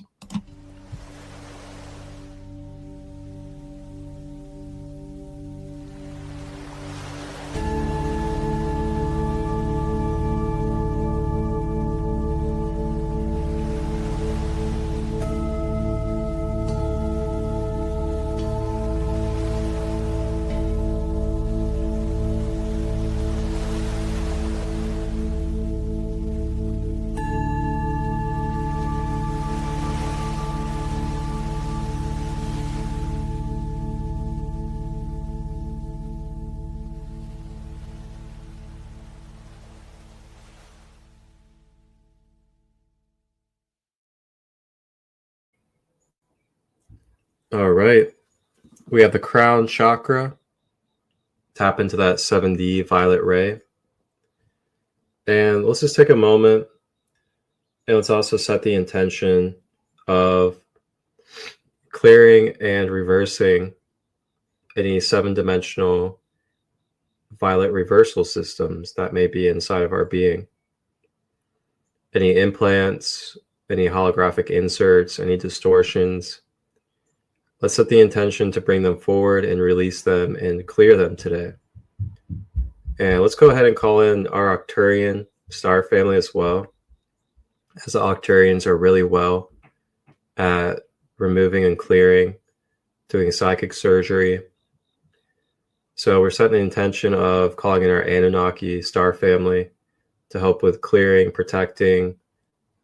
All right. We have the crown chakra. Tap into that 7D violet ray. And let's just take a moment and let's also set the intention of clearing and reversing any 7-dimensional violet reversal systems that may be inside of our being. Any implants, any holographic inserts, any distortions. Let's set the intention to bring them forward and release them and clear them today. And let's go ahead and call in our Arcturian star family as well, as the Arcturians are really well at removing and clearing, doing psychic surgery. So we're setting the intention of calling in our Anunnaki star family to help with clearing, protecting,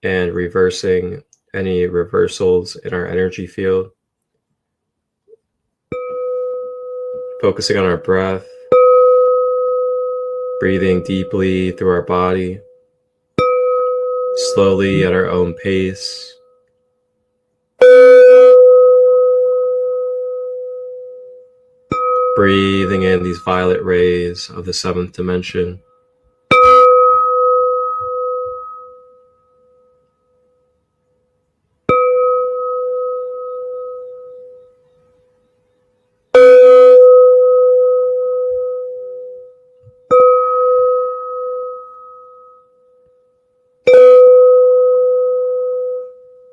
and reversing any reversals in our energy field. Focusing on our breath, breathing deeply through our body, slowly at our own pace. Breathing in these violet rays of the 7th dimension.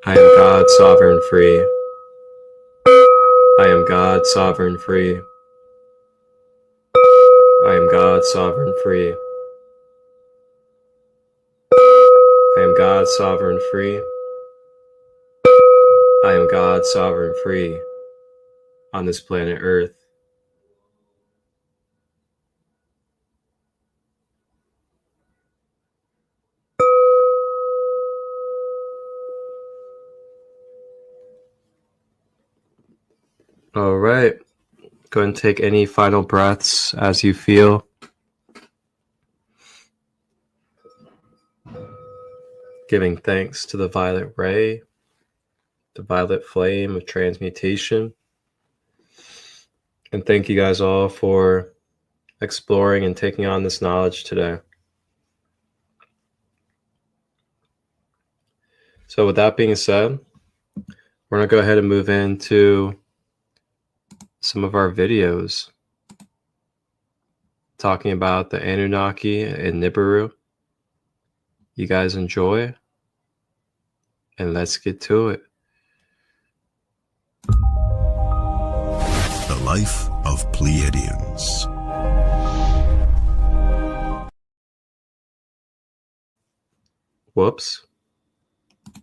I am God, sovereign, free. I am God, sovereign, free. I am God, sovereign, free. I am God, sovereign, free. I am God, sovereign, free on this planet Earth. All right. Go ahead and take any final breaths as you feel. giving thanks to the violet ray, the violet flame of transmutation. And thank you guys all for exploring and taking on this knowledge today. So with that being said, we're going to go ahead and move into some of our videos talking about the Anunnaki and Nibiru. You guys enjoy, and let's get to it. The life of Pleiadians. Whoops.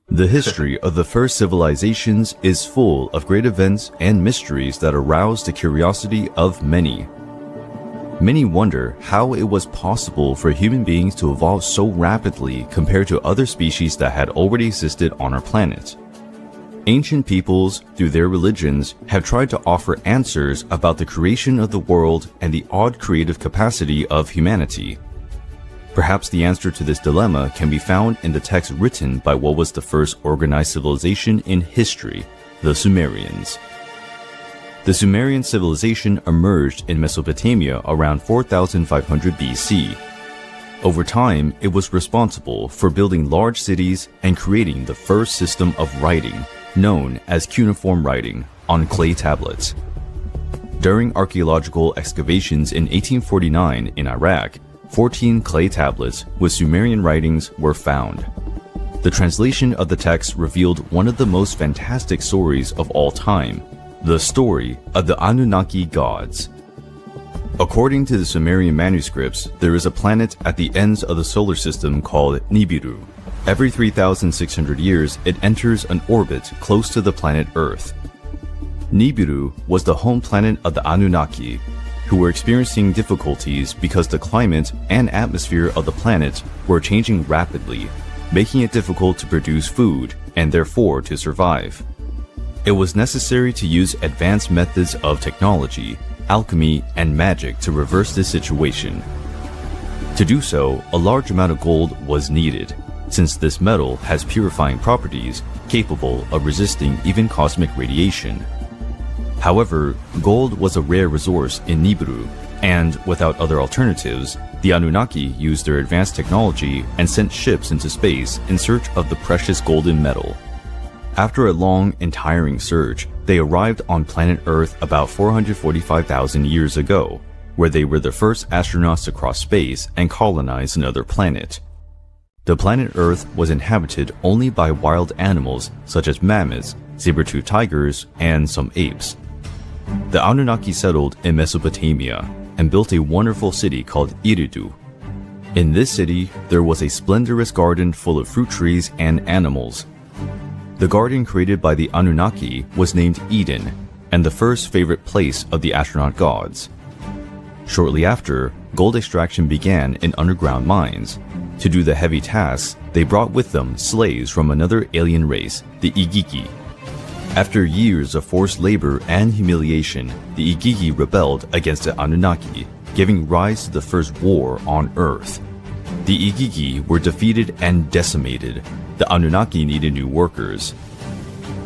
The history of the first civilizations is full of great events and mysteries that arouse the curiosity of many. Many wonder how it was possible for human beings to evolve so rapidly compared to other species that had already existed on our planet. Ancient peoples, through their religions, have tried to offer answers about the creation of the world and the odd creative capacity of humanity. Perhaps the answer to this dilemma can be found in the text written by what was the first organized civilization in history, the Sumerians. The Sumerian civilization emerged in Mesopotamia around 4500 BC. Over time, it was responsible for building large cities and creating the first system of writing, known as cuneiform writing, on clay tablets. During archaeological excavations in 1849 in Iraq, 14 clay tablets with Sumerian writings were found. The translation of the text revealed one of the most fantastic stories of all time, the story of the Anunnaki gods. According to the Sumerian manuscripts, there is a planet at the ends of the solar system called Nibiru. Every 3,600 years, it enters an orbit close to the planet Earth. Nibiru was the home planet of the Anunnaki, who were experiencing difficulties because the climate and atmosphere of the planet were changing rapidly, making it difficult to produce food and therefore to survive. It was necessary to use advanced methods of technology, alchemy, and magic to reverse this situation. To do so, a large amount of gold was needed, since this metal has purifying properties capable of resisting even cosmic radiation. However, gold was a rare resource in Nibiru, and without other alternatives, the Anunnaki used their advanced technology and sent ships into space in search of the precious golden metal. After a long and tiring search, they arrived on planet Earth about 445,000 years ago, where they were the first astronauts to cross space and colonize another planet. The planet Earth was inhabited only by wild animals such as mammoths, saber-toothed tigers, and some apes. The Anunnaki settled in Mesopotamia and built a wonderful city called Eridu. In this city, there was a splendorous garden full of fruit trees and animals. The garden created by the Anunnaki was named Eden, and the first favorite place of the astronaut gods. Shortly after, gold extraction began in underground mines. To do the heavy tasks, they brought with them slaves from another alien race, the Igigi. After years of forced labor and humiliation, the Igigi rebelled against the Anunnaki, giving rise to the first war on Earth. The Igigi were defeated and decimated. The Anunnaki needed new workers.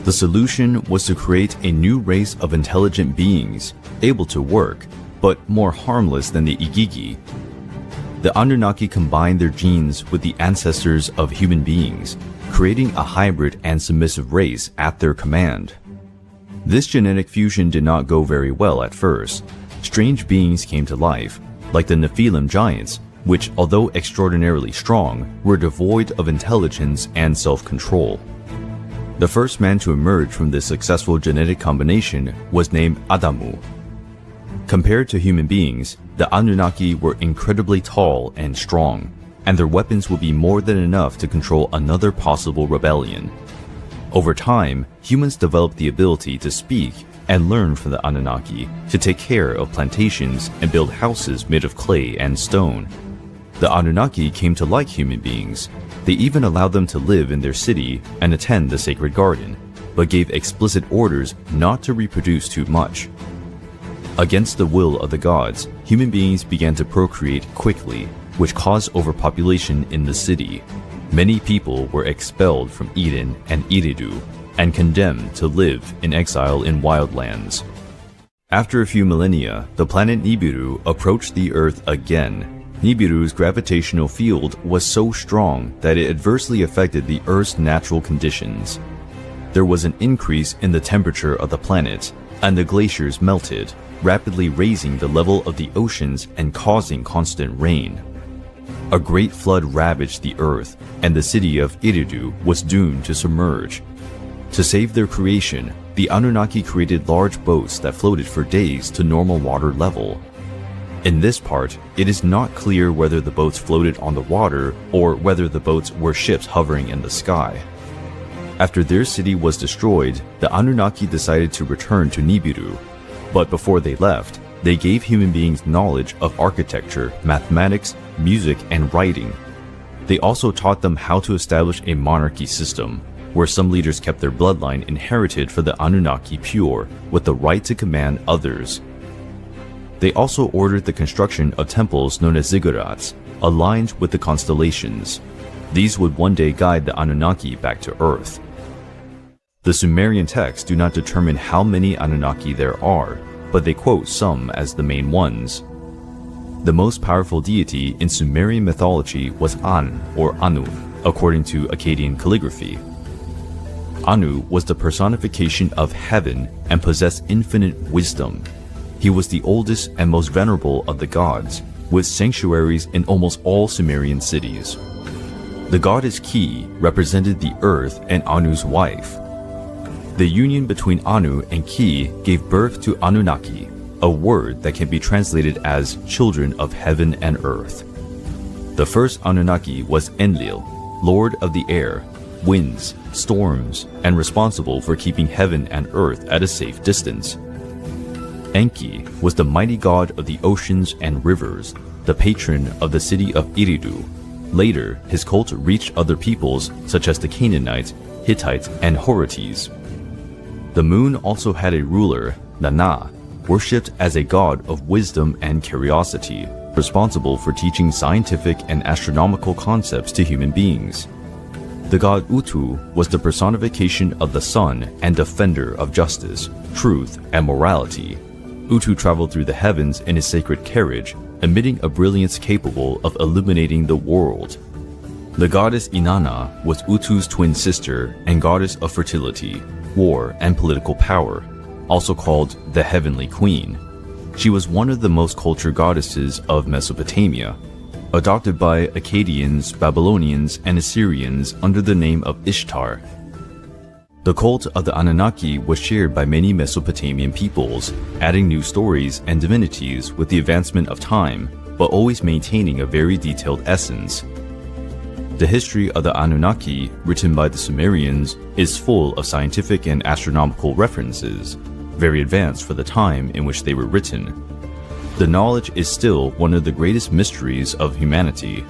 The solution was to create a new race of intelligent beings, able to work, but more harmless than the Igigi. The Anunnaki combined their genes with the ancestors of human beings, creating a hybrid and submissive race at their command. This genetic fusion did not go very well at first. Strange beings came to life, like the Nephilim giants, which, although extraordinarily strong, were devoid of intelligence and self-control. The first man to emerge from this successful genetic combination was named Adamu. Compared to human beings, the Anunnaki were incredibly tall and strong, and their weapons would be more than enough to control another possible rebellion. Over time, humans developed the ability to speak and learn from the Anunnaki to take care of plantations and build houses made of clay and stone. The Anunnaki came to like human beings. They even allowed them to live in their city and attend the sacred garden, but gave explicit orders not to reproduce too much. Against the will of the gods, human beings began to procreate quickly, which caused overpopulation in the city. Many people were expelled from Eden and Eridu and condemned to live in exile in wildlands. After a few millennia, the planet Nibiru approached the Earth again. Nibiru's gravitational field was so strong that it adversely affected the Earth's natural conditions. There was an increase in the temperature of the planet, and the glaciers melted, rapidly raising the level of the oceans and causing constant rain. A great flood ravaged the Earth, and the city of Eridu was doomed to submerge. To save their creation, the Anunnaki created large boats that floated for days to normal water level. In this part, it is not clear whether the boats floated on the water or whether the boats were ships hovering in the sky. After their city was destroyed, the Anunnaki decided to return to Nibiru. But before they left, they gave human beings knowledge of architecture, mathematics, music, and writing. They also taught them how to establish a monarchy system, where some leaders kept their bloodline inherited for the Anunnaki pure, with the right to command others. They also ordered the construction of temples known as ziggurats, aligned with the constellations. These would one day guide the Anunnaki back to Earth. The Sumerian texts do not determine how many Anunnaki there are, but they quote some as the main ones. The most powerful deity in Sumerian mythology was An, or Anu, according to Akkadian calligraphy. Anu was the personification of heaven and possessed infinite wisdom. He was the oldest and most venerable of the gods, with sanctuaries in almost all Sumerian cities. The goddess Ki represented the earth and Anu's wife. The union between Anu and Ki gave birth to Anunnaki, a word that can be translated as children of heaven and earth. The first Anunnaki was Enlil, lord of the air, winds, storms, and responsible for keeping heaven and earth at a safe distance. Enki was the mighty god of the oceans and rivers, the patron of the city of Eridu. Later, his cult reached other peoples such as the Canaanites, Hittites, and Horites. The moon also had a ruler, Nana, worshipped as a god of wisdom and curiosity, responsible for teaching scientific and astronomical concepts to human beings. The god Utu was the personification of the sun and defender of justice, truth, and morality. Utu traveled through the heavens in his sacred carriage, emitting a brilliance capable of illuminating the world. The goddess Inanna was Utu's twin sister and goddess of fertility, war, and political power, also called the Heavenly Queen. She was one of the most cultured goddesses of Mesopotamia, adopted by Akkadians, Babylonians, and Assyrians under the name of Ishtar. The cult of the Anunnaki was shared by many Mesopotamian peoples, adding new stories and divinities with the advancement of time, but always maintaining a very detailed essence. The history of the Anunnaki, written by the Sumerians, is full of scientific and astronomical references, very advanced for the time in which they were written. The knowledge is still one of the greatest mysteries of humanity.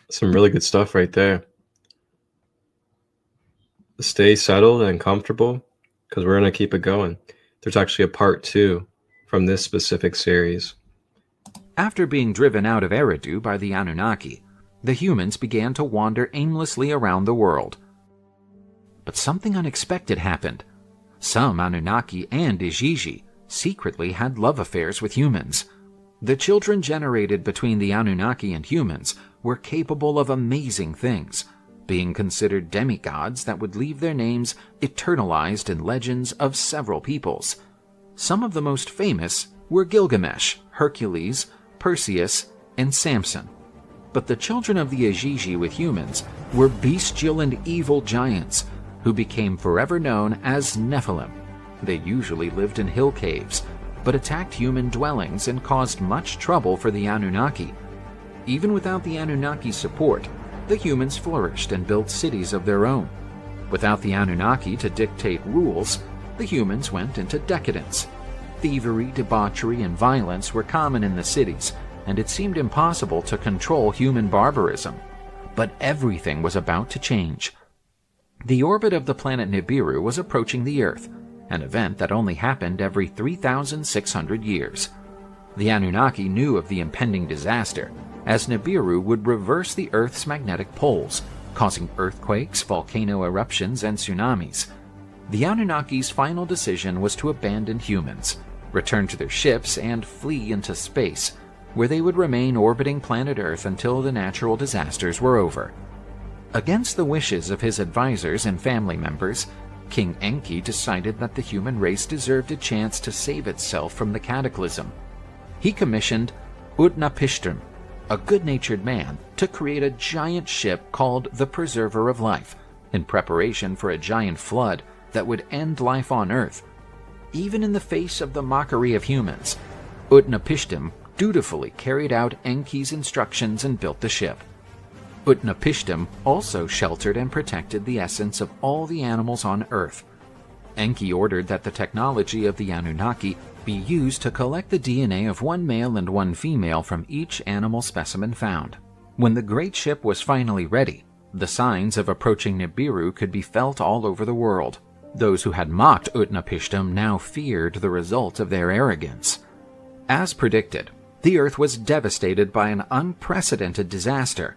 Some really good stuff right there. Stay settled and comfortable because we're going to keep it going. There's actually a part 2 from this specific series. After being driven out of Eridu by the Anunnaki, the humans began to wander aimlessly around the world. But something unexpected happened. Some Anunnaki and Ijiji secretly had love affairs with humans. The children generated between the Anunnaki and humans were capable of amazing things, being considered demigods that would leave their names eternalized in legends of several peoples. Some of the most famous were Gilgamesh, Hercules, Perseus, and Samson. But the children of the Ijiji with humans were bestial and evil giants who became forever known as Nephilim. They usually lived in hill caves, but attacked human dwellings and caused much trouble for the Anunnaki. Even without the Anunnaki's support, the humans flourished and built cities of their own. Without the Anunnaki to dictate rules, the humans went into decadence. Thievery, debauchery, and violence were common in the cities, and it seemed impossible to control human barbarism. But everything was about to change. The orbit of the planet Nibiru was approaching the Earth, an event that only happened every 3,600 years. The Anunnaki knew of the impending disaster, as Nibiru would reverse the Earth's magnetic poles, causing earthquakes, volcano eruptions, and tsunamis. The Anunnaki's final decision was to abandon humans, return to their ships, and flee into space, where they would remain orbiting planet Earth until the natural disasters were over. Against the wishes of his advisors and family members, King Enki decided that the human race deserved a chance to save itself from the cataclysm. He commissioned Utnapishtim, a good-natured man, to create a giant ship called the Preserver of Life, in preparation for a giant flood that would end life on Earth. Even in the face of the mockery of humans, Utnapishtim dutifully carried out Enki's instructions and built the ship. Utnapishtim also sheltered and protected the essence of all the animals on Earth. Enki ordered that the technology of the Anunnaki be used to collect the DNA of one male and one female from each animal specimen found. When the great ship was finally ready, the signs of approaching Nibiru could be felt all over the world. Those who had mocked Utnapishtim now feared the result of their arrogance. As predicted, the Earth was devastated by an unprecedented disaster.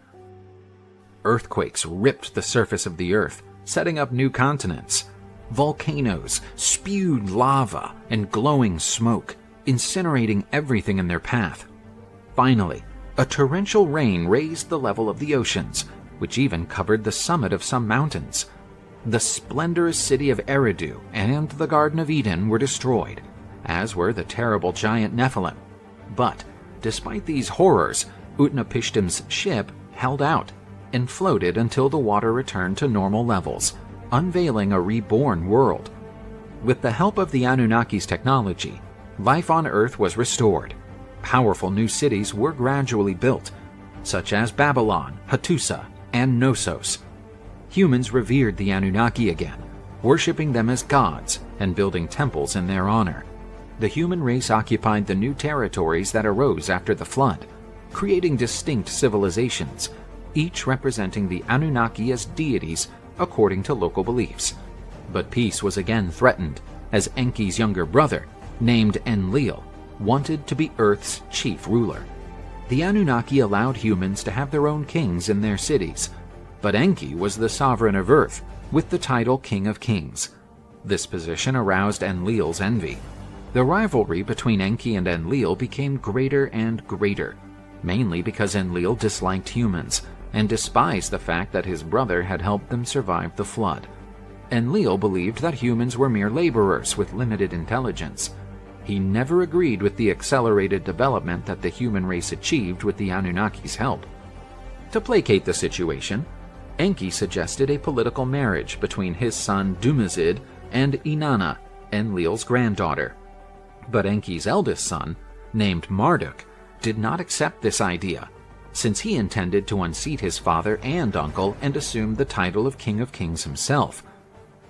Earthquakes ripped the surface of the Earth, setting up new continents. Volcanoes spewed lava and glowing smoke, incinerating everything in their path. Finally, a torrential rain raised the level of the oceans, which even covered the summit of some mountains. The splendorous city of Eridu and the Garden of Eden were destroyed, as were the terrible giant Nephilim. But, despite these horrors, Utnapishtim's ship held out and floated until the water returned to normal levels, unveiling a reborn world. With the help of the Anunnaki's technology, life on Earth was restored. Powerful new cities were gradually built, such as Babylon, Hattusa, and Knossos. Humans revered the Anunnaki again, worshipping them as gods and building temples in their honor. The human race occupied the new territories that arose after the flood, creating distinct civilizations, each representing the Anunnaki as deities according to local beliefs. But peace was again threatened, as Enki's younger brother, named Enlil, wanted to be Earth's chief ruler. The Anunnaki allowed humans to have their own kings in their cities, but Enki was the sovereign of Earth, with the title King of Kings. This position aroused Enlil's envy. The rivalry between Enki and Enlil became greater and greater, mainly because Enlil disliked humans and despised the fact that his brother had helped them survive the flood. Enlil believed that humans were mere laborers with limited intelligence. He never agreed with the accelerated development that the human race achieved with the Anunnaki's help. To placate the situation, Enki suggested a political marriage between his son Dumuzid and Inanna, Enlil's granddaughter. But Enki's eldest son, named Marduk, did not accept this idea, since he intended to unseat his father and uncle and assume the title of King of Kings himself.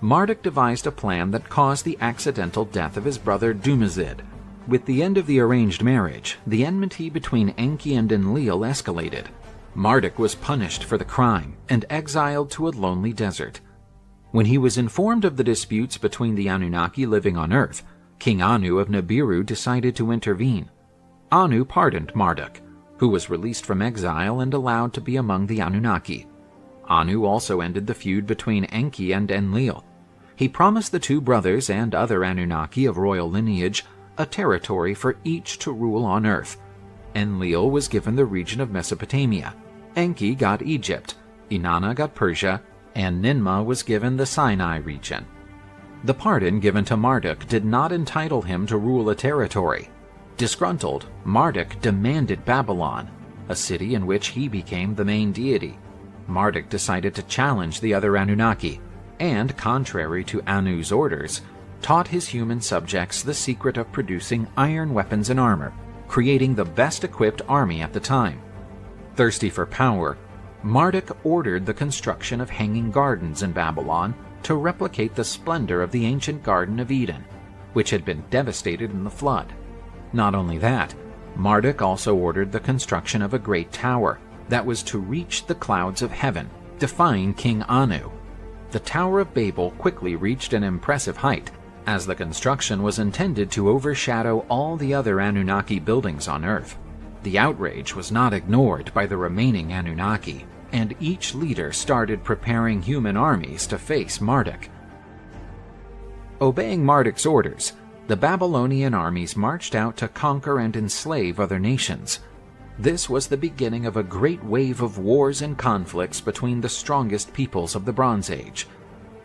Marduk devised a plan that caused the accidental death of his brother Dumuzid. With the end of the arranged marriage, the enmity between Enki and Enlil escalated. Marduk was punished for the crime and exiled to a lonely desert. When he was informed of the disputes between the Anunnaki living on Earth, King Anu of Nibiru decided to intervene. Anu pardoned Marduk, who was released from exile and allowed to be among the Anunnaki. Anu also ended the feud between Enki and Enlil. He promised the two brothers and other Anunnaki of royal lineage a territory for each to rule on Earth. Enlil was given the region of Mesopotamia, Enki got Egypt, Inanna got Persia, and Ninmah was given the Sinai region. The pardon given to Marduk did not entitle him to rule a territory. Disgruntled, Marduk demanded Babylon, a city in which he became the main deity. Marduk decided to challenge the other Anunnaki, and, contrary to Anu's orders, taught his human subjects the secret of producing iron weapons and armor, creating the best-equipped army at the time. Thirsty for power, Marduk ordered the construction of hanging gardens in Babylon to replicate the splendor of the ancient Garden of Eden, which had been devastated in the flood. Not only that, Marduk also ordered the construction of a great tower that was to reach the clouds of heaven, defying King Anu. The Tower of Babel quickly reached an impressive height, as the construction was intended to overshadow all the other Anunnaki buildings on Earth. The outrage was not ignored by the remaining Anunnaki, and each leader started preparing human armies to face Marduk. Obeying Marduk's orders, the Babylonian armies marched out to conquer and enslave other nations. This was the beginning of a great wave of wars and conflicts between the strongest peoples of the Bronze Age.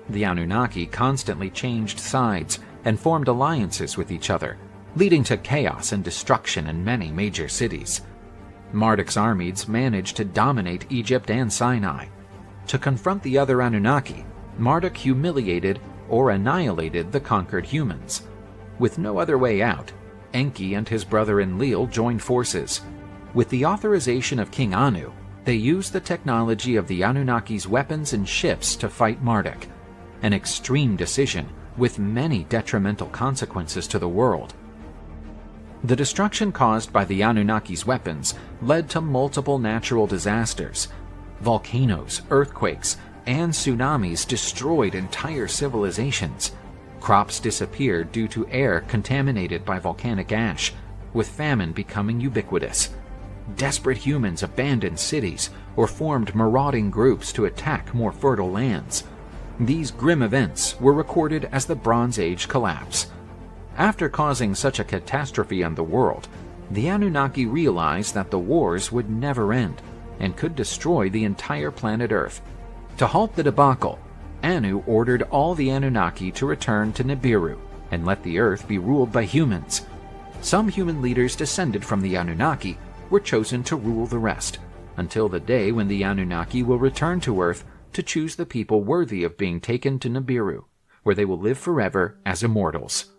The Anunnaki constantly changed sides and formed alliances with each other, leading to chaos and destruction in many major cities. Marduk's armies managed to dominate Egypt and Sinai. To confront the other Anunnaki, Marduk humiliated or annihilated the conquered humans. With no other way out, Enki and his brother Enlil joined forces. With the authorization of King Anu, they used the technology of the Anunnaki's weapons and ships to fight Marduk, an extreme decision with many detrimental consequences to the world. The destruction caused by the Anunnaki's weapons led to multiple natural disasters. Volcanoes, earthquakes, and tsunamis destroyed entire civilizations. Crops disappeared due to air contaminated by volcanic ash, with famine becoming ubiquitous. Desperate humans abandoned cities or formed marauding groups to attack more fertile lands. These grim events were recorded as the Bronze Age collapse. After causing such a catastrophe on the world, the Anunnaki realized that the wars would never end and could destroy the entire planet Earth. To halt the debacle, Anu ordered all the Anunnaki to return to Nibiru and let the Earth be ruled by humans. Some human leaders descended from the Anunnaki were chosen to rule the rest, until the day when the Anunnaki will return to Earth to choose the people worthy of being taken to Nibiru, where they will live forever as immortals.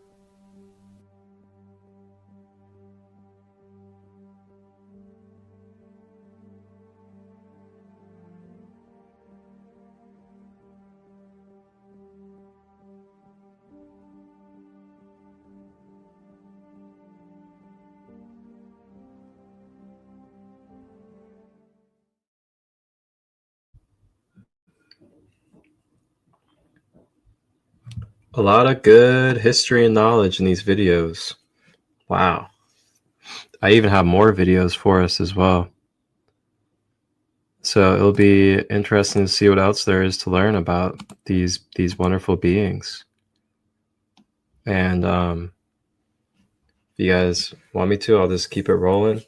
A lot of good history and knowledge in these videos. Wow. I even have more videos for us as well. So it'll be interesting to see what else there is to learn about these wonderful beings. And if you guys want me to, I'll just keep it rolling.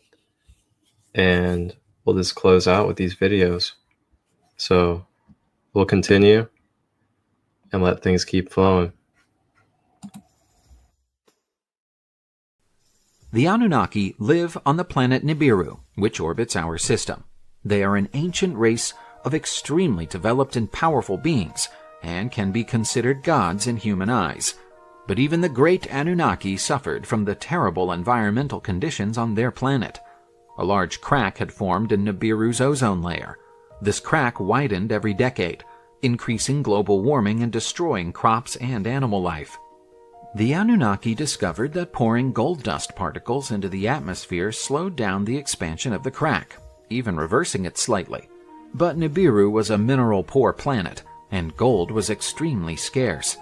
And we'll just close out with these videos. So we'll continue and let things keep flowing. The Anunnaki live on the planet Nibiru, which orbits our system. They are an ancient race of extremely developed and powerful beings, and can be considered gods in human eyes. But even the great Anunnaki suffered from the terrible environmental conditions on their planet. A large crack had formed in Nibiru's ozone layer. This crack widened every decade, increasing global warming and destroying crops and animal life. The Anunnaki discovered that pouring gold dust particles into the atmosphere slowed down the expansion of the crack, even reversing it slightly. But Nibiru was a mineral-poor planet, and gold was extremely scarce.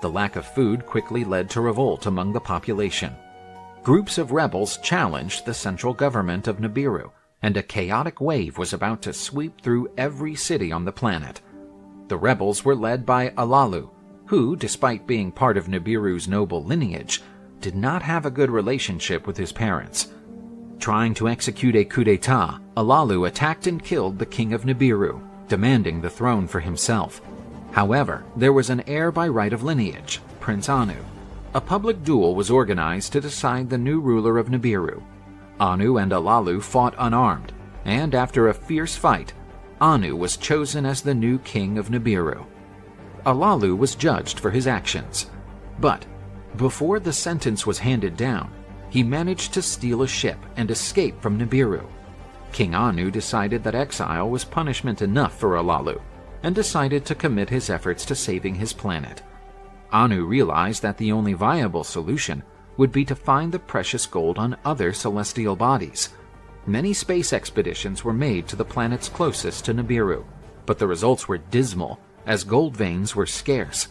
The lack of food quickly led to revolt among the population. Groups of rebels challenged the central government of Nibiru, and a chaotic wave was about to sweep through every city on the planet. The rebels were led by Alalu, who, despite being part of Nibiru's noble lineage, did not have a good relationship with his parents. Trying to execute a coup d'etat, Alalu attacked and killed the king of Nibiru, demanding the throne for himself. However, there was an heir by right of lineage, Prince Anu. A public duel was organized to decide the new ruler of Nibiru. Anu and Alalu fought unarmed, and after a fierce fight, Anu was chosen as the new king of Nibiru. Alalu was judged for his actions, but before the sentence was handed down, he managed to steal a ship and escape from Nibiru. King Anu decided that exile was punishment enough for Alalu, and decided to commit his efforts to saving his planet. Anu realized that the only viable solution would be to find the precious gold on other celestial bodies. Many space expeditions were made to the planets closest to Nibiru, but the results were dismal as gold veins were scarce.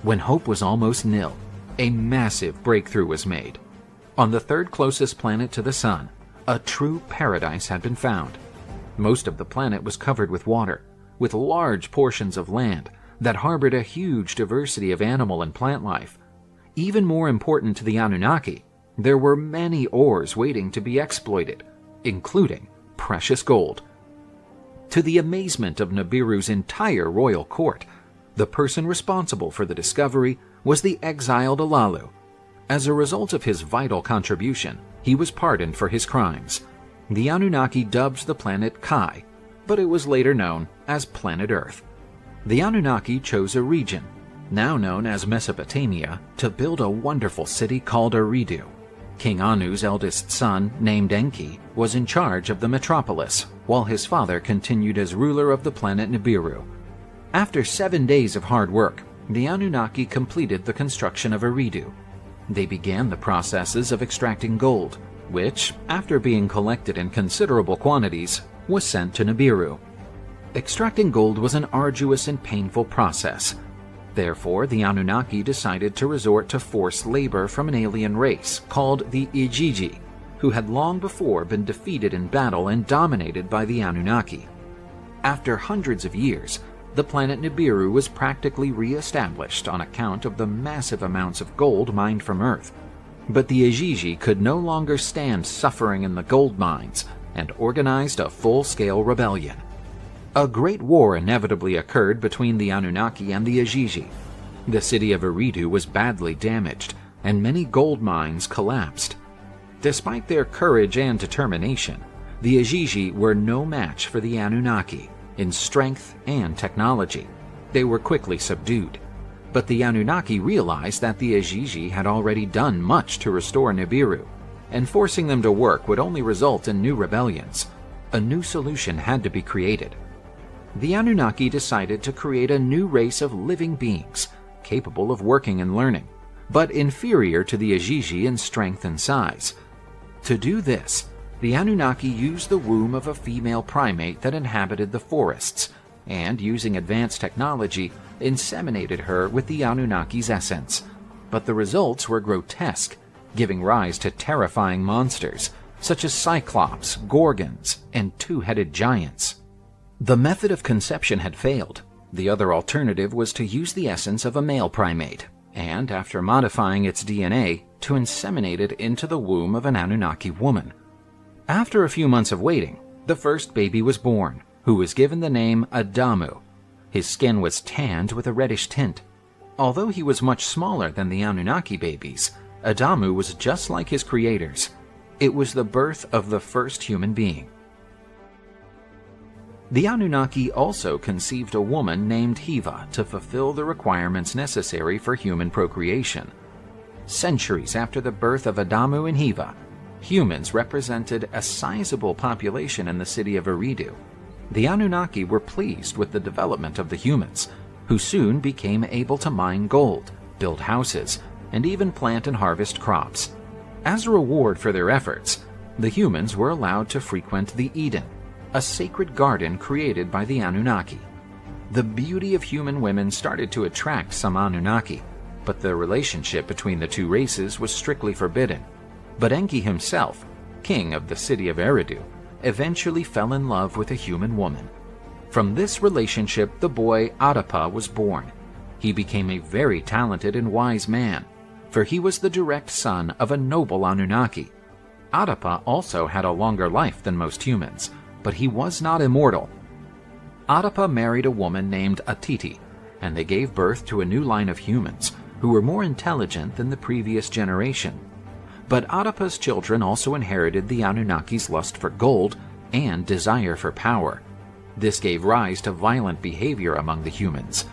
When hope was almost nil, a massive breakthrough was made. On the third closest planet to the Sun, a true paradise had been found. Most of the planet was covered with water, with large portions of land that harbored a huge diversity of animal and plant life. Even more important to the Anunnaki, there were many ores waiting to be exploited, including precious gold. To the amazement of Nibiru's entire royal court, the person responsible for the discovery was the exiled Alalu. As a result of his vital contribution, he was pardoned for his crimes. The Anunnaki dubbed the planet Kai, but it was later known as Planet Earth. The Anunnaki chose a region, now known as Mesopotamia, to build a wonderful city called Eridu. King Anu's eldest son, named Enki, was in charge of the metropolis, while his father continued as ruler of the planet Nibiru. After 7 days of hard work, the Anunnaki completed the construction of Eridu. They began the processes of extracting gold, which, after being collected in considerable quantities, was sent to Nibiru. Extracting gold was an arduous and painful process. Therefore, the Anunnaki decided to resort to forced labor from an alien race called the Igigi, who had long before been defeated in battle and dominated by the Anunnaki. After hundreds of years, the planet Nibiru was practically re-established on account of the massive amounts of gold mined from Earth. But the Igigi could no longer stand suffering in the gold mines and organized a full-scale rebellion. A great war inevitably occurred between the Anunnaki and the Igigi. The city of Eridu was badly damaged, and many gold mines collapsed. Despite their courage and determination, the Igigi were no match for the Anunnaki in strength and technology. They were quickly subdued. But the Anunnaki realized that the Igigi had already done much to restore Nibiru, and forcing them to work would only result in new rebellions. A new solution had to be created. The Anunnaki decided to create a new race of living beings, capable of working and learning, but inferior to the Igigi in strength and size. To do this, the Anunnaki used the womb of a female primate that inhabited the forests, and using advanced technology, inseminated her with the Anunnaki's essence. But the results were grotesque, giving rise to terrifying monsters, such as Cyclops, Gorgons, and two-headed giants. The method of conception had failed. The other alternative was to use the essence of a male primate, and after modifying its DNA, to inseminate it into the womb of an Anunnaki woman. After a few months of waiting, the first baby was born, who was given the name Adamu. His skin was tanned with a reddish tint. Although he was much smaller than the Anunnaki babies, Adamu was just like his creators. It was the birth of the first human being. The Anunnaki also conceived a woman named Hiva to fulfill the requirements necessary for human procreation. Centuries after the birth of Adamu and Hiva, humans represented a sizable population in the city of Eridu. The Anunnaki were pleased with the development of the humans, who soon became able to mine gold, build houses, and even plant and harvest crops. As a reward for their efforts, the humans were allowed to frequent the Eden, a sacred garden created by the Anunnaki. The beauty of human women started to attract some Anunnaki, but the relationship between the two races was strictly forbidden. But Enki himself, king of the city of Eridu, eventually fell in love with a human woman. From this relationship, the boy Adapa was born. He became a very talented and wise man, for he was the direct son of a noble Anunnaki. Adapa also had a longer life than most humans, but he was not immortal. Adapa married a woman named Atiti, and they gave birth to a new line of humans who were more intelligent than the previous generation. But Adapa's children also inherited the Anunnaki's lust for gold and desire for power. This gave rise to violent behavior among the humans.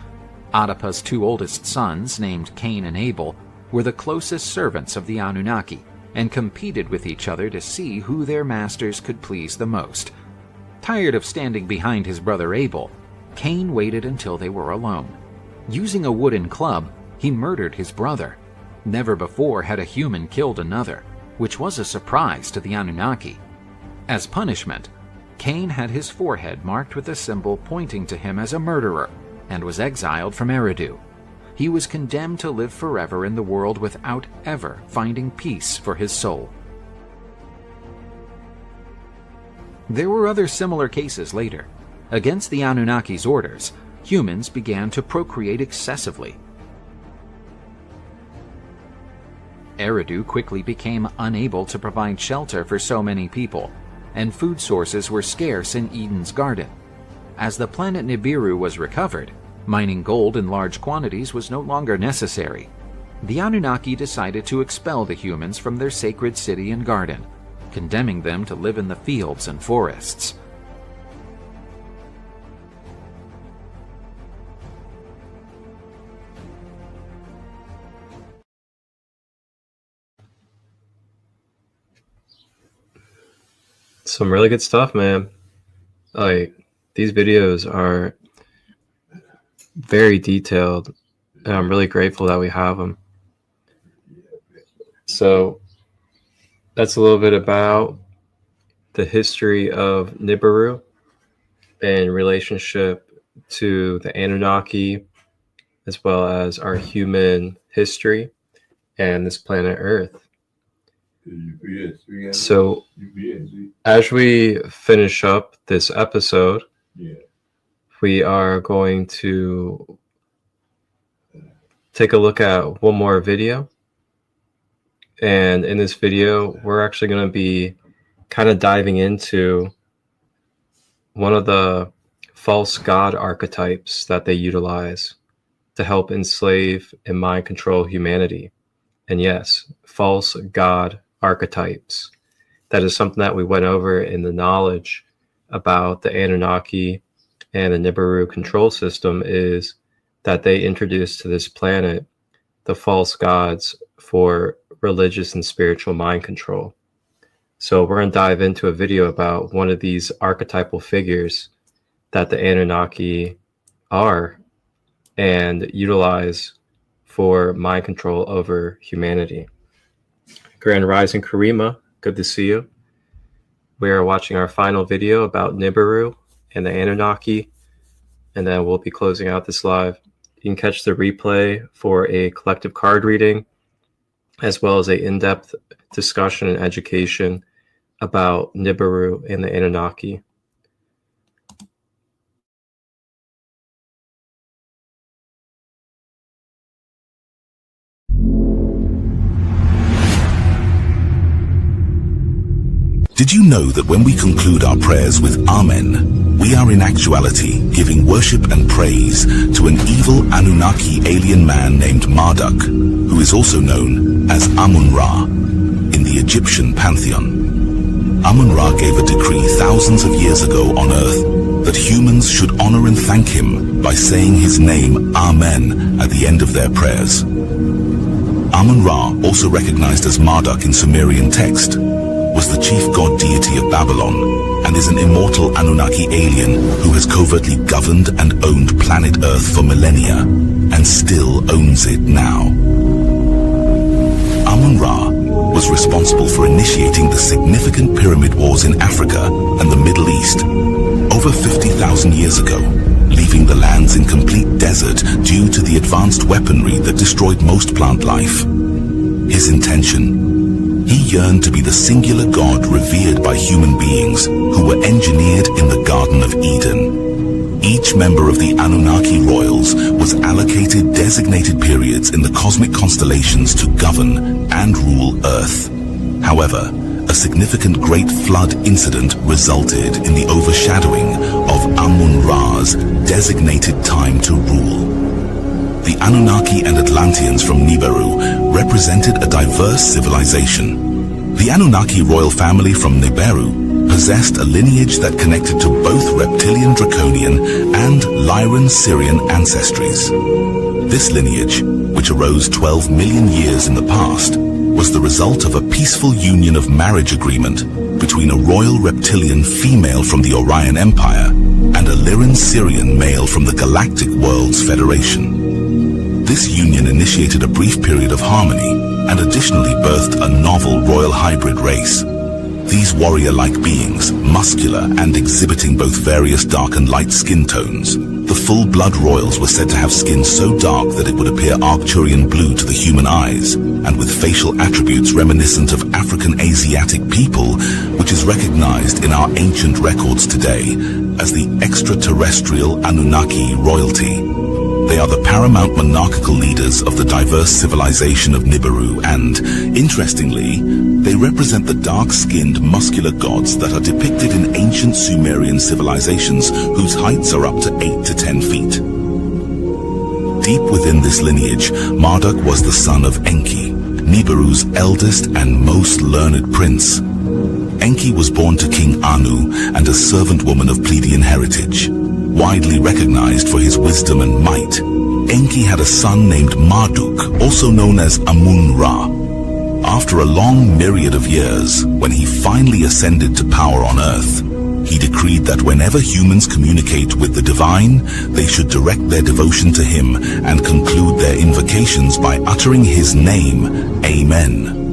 Adapa's two oldest sons, named Cain and Abel, were the closest servants of the Anunnaki and competed with each other to see who their masters could please the most. Tired of standing behind his brother Abel, Cain waited until they were alone. Using a wooden club, he murdered his brother. Never before had a human killed another, which was a surprise to the Anunnaki. As punishment, Cain had his forehead marked with a symbol pointing to him as a murderer and was exiled from Eridu. He was condemned to live forever in the world without ever finding peace for his soul. There were other similar cases later. Against the Anunnaki's orders, humans began to procreate excessively. Eridu quickly became unable to provide shelter for so many people, and food sources were scarce in Eden's garden. As the planet Nibiru was recovered, mining gold in large quantities was no longer necessary. The Anunnaki decided to expel the humans from their sacred city and garden, condemning them to live in the fields and forests. Some really good stuff, man. Like, these videos are very detailed, and I'm really grateful that we have them. So that's a little bit about the history of Nibiru in relationship to the Anunnaki, as well as our human history and this planet Earth. So as we finish up this episode, we are going to take a look at one more video. And in this video, we're actually going to be kind of diving into one of the false god archetypes that they utilize to help enslave and mind control humanity. And yes, false god archetypes. That is something that we went over in the knowledge about the Anunnaki and the Nibiru control system, is that they introduced to this planet the false gods for religious and spiritual mind control. So we're going to dive into a video about one of these archetypal figures that the Anunnaki are and utilize for mind control over humanity. Grand Rising Karima, good to see you. We are watching our final video about Nibiru and the Anunnaki, and then we'll be closing out this live. You can catch the replay for a collective card reading, as well as an in-depth discussion and education about Nibiru and the Anunnaki. Did you know that when we conclude our prayers with Amen, we are in actuality giving worship and praise to an evil Anunnaki alien man named Marduk, who is also known as Amun-Ra in the Egyptian pantheon? Amun-Ra gave a decree thousands of years ago on Earth that humans should honor and thank him by saying his name Amen at the end of their prayers. Amun-Ra, also recognized as Marduk in Sumerian text, was the chief god deity of Babylon and is an immortal Anunnaki alien who has covertly governed and owned planet Earth for millennia and still owns it now. Amun-Ra was responsible for initiating the significant pyramid wars in Africa and the Middle East over 50,000 years ago, leaving the lands in complete desert due to the advanced weaponry that destroyed most plant life. His intention: he yearned to be the singular God revered by human beings who were engineered in the Garden of Eden. Each member of the Anunnaki royals was allocated designated periods in the cosmic constellations to govern and rule Earth. However, a significant great flood incident resulted in the overshadowing of Amun-Ra's designated time to rule. The Anunnaki and Atlanteans from Nibiru represented a diverse civilization. The Anunnaki royal family from Nibiru possessed a lineage that connected to both reptilian Draconian and Lyran Syrian ancestries. This lineage, which arose 12 million years in the past, was the result of a peaceful union of marriage agreement between a royal reptilian female from the Orion Empire and a Lyran Syrian male from the Galactic Worlds Federation. This union initiated a brief period of harmony and additionally birthed a novel royal hybrid race. These warrior-like beings, muscular and exhibiting both various dark and light skin tones, the full-blood royals were said to have skin so dark that it would appear Arcturian blue to the human eyes, and with facial attributes reminiscent of African Asiatic people, which is recognized in our ancient records today as the extraterrestrial Anunnaki royalty. They are the paramount monarchical leaders of the diverse civilization of Nibiru and, interestingly, they represent the dark-skinned muscular gods that are depicted in ancient Sumerian civilizations whose heights are up to 8 to 10 feet. Deep within this lineage, Marduk was the son of Enki, Nibiru's eldest and most learned prince. Enki was born to King Anu and a servant woman of Pleiadian heritage. Widely recognized for his wisdom and might, Enki had a son named Marduk, also known as Amun-Ra. After a long myriad of years, when he finally ascended to power on Earth, he decreed that whenever humans communicate with the divine, they should direct their devotion to him and conclude their invocations by uttering his name, Amen.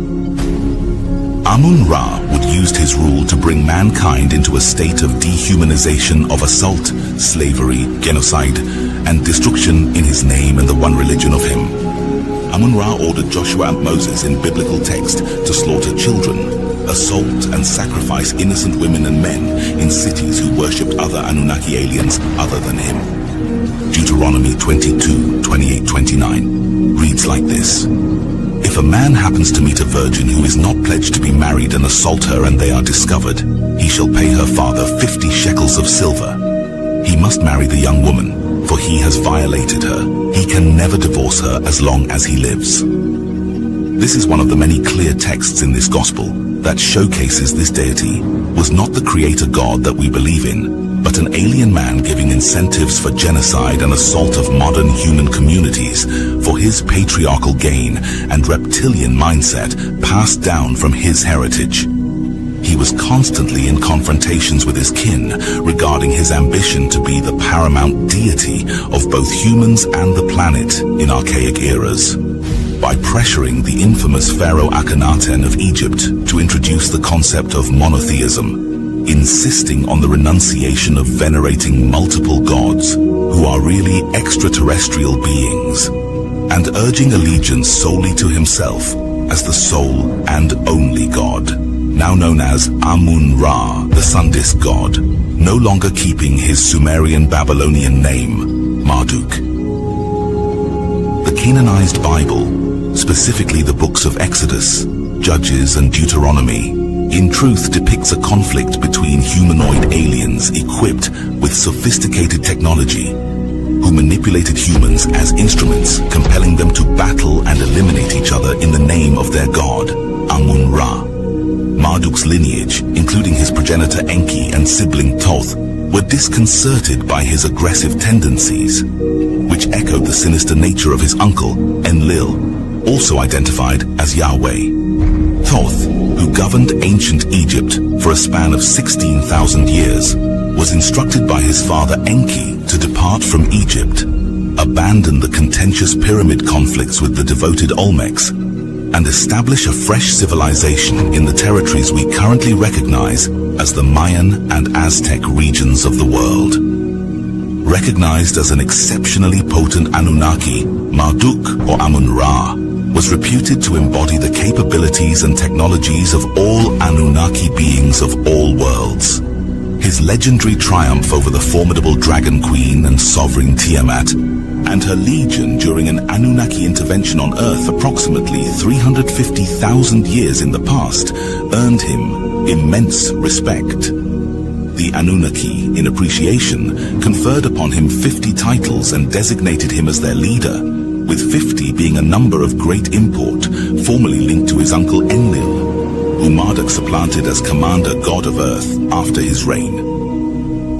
Amun-Ra would use his rule to bring mankind into a state of dehumanization of assault, slavery, genocide, and destruction in his name and the one religion of him. Amun-Ra ordered Joshua and Moses in biblical text to slaughter children, assault and sacrifice innocent women and men in cities who worshipped other Anunnaki aliens other than him. Deuteronomy 22:28-29 reads like this. If a man happens to meet a virgin who is not pledged to be married and assault her and they are discovered, he shall pay her father 50 shekels of silver. He must marry the young woman, for he has violated her. He can never divorce her as long as he lives. This is one of the many clear texts in this gospel that showcases this deity was not the creator God that we believe in, but an alien man giving incentives for genocide and assault of modern human communities for his patriarchal gain and reptilian mindset passed down from his heritage. He was constantly in confrontations with his kin regarding his ambition to be the paramount deity of both humans and the planet in archaic eras. By pressuring the infamous Pharaoh Akhenaten of Egypt to introduce the concept of monotheism, insisting on the renunciation of venerating multiple gods who are really extraterrestrial beings, and urging allegiance solely to himself as the sole and only god, now known as Amun-Ra, the sun disk god, no longer keeping his Sumerian Babylonian name, Marduk. The canonized Bible, specifically the books of Exodus, Judges, and Deuteronomy, in truth depicts a conflict between humanoid aliens equipped with sophisticated technology, who manipulated humans as instruments, compelling them to battle and eliminate each other in the name of their god, Amun-Ra. Marduk's lineage, including his progenitor Enki and sibling Thoth, were disconcerted by his aggressive tendencies, which echoed the sinister nature of his uncle, Enlil, also identified as Yahweh. Thoth, who governed ancient Egypt for a span of 16,000 years, was instructed by his father Enki to depart from Egypt, abandon the contentious pyramid conflicts with the devoted Olmecs, and establish a fresh civilization in the territories we currently recognize as the Mayan and Aztec regions of the world. Recognized as an exceptionally potent Anunnaki, Marduk, or Amun-Ra, was reputed to embody the capabilities and technologies of all Anunnaki beings of all worlds. His legendary triumph over the formidable Dragon Queen and sovereign Tiamat, and her legion during an Anunnaki intervention on Earth approximately 350,000 years in the past, earned him immense respect. The Anunnaki, in appreciation, conferred upon him 50 titles and designated him as their leader, with 50 being a number of great import, formerly linked to his uncle Enlil, who Marduk supplanted as commander god of Earth after his reign.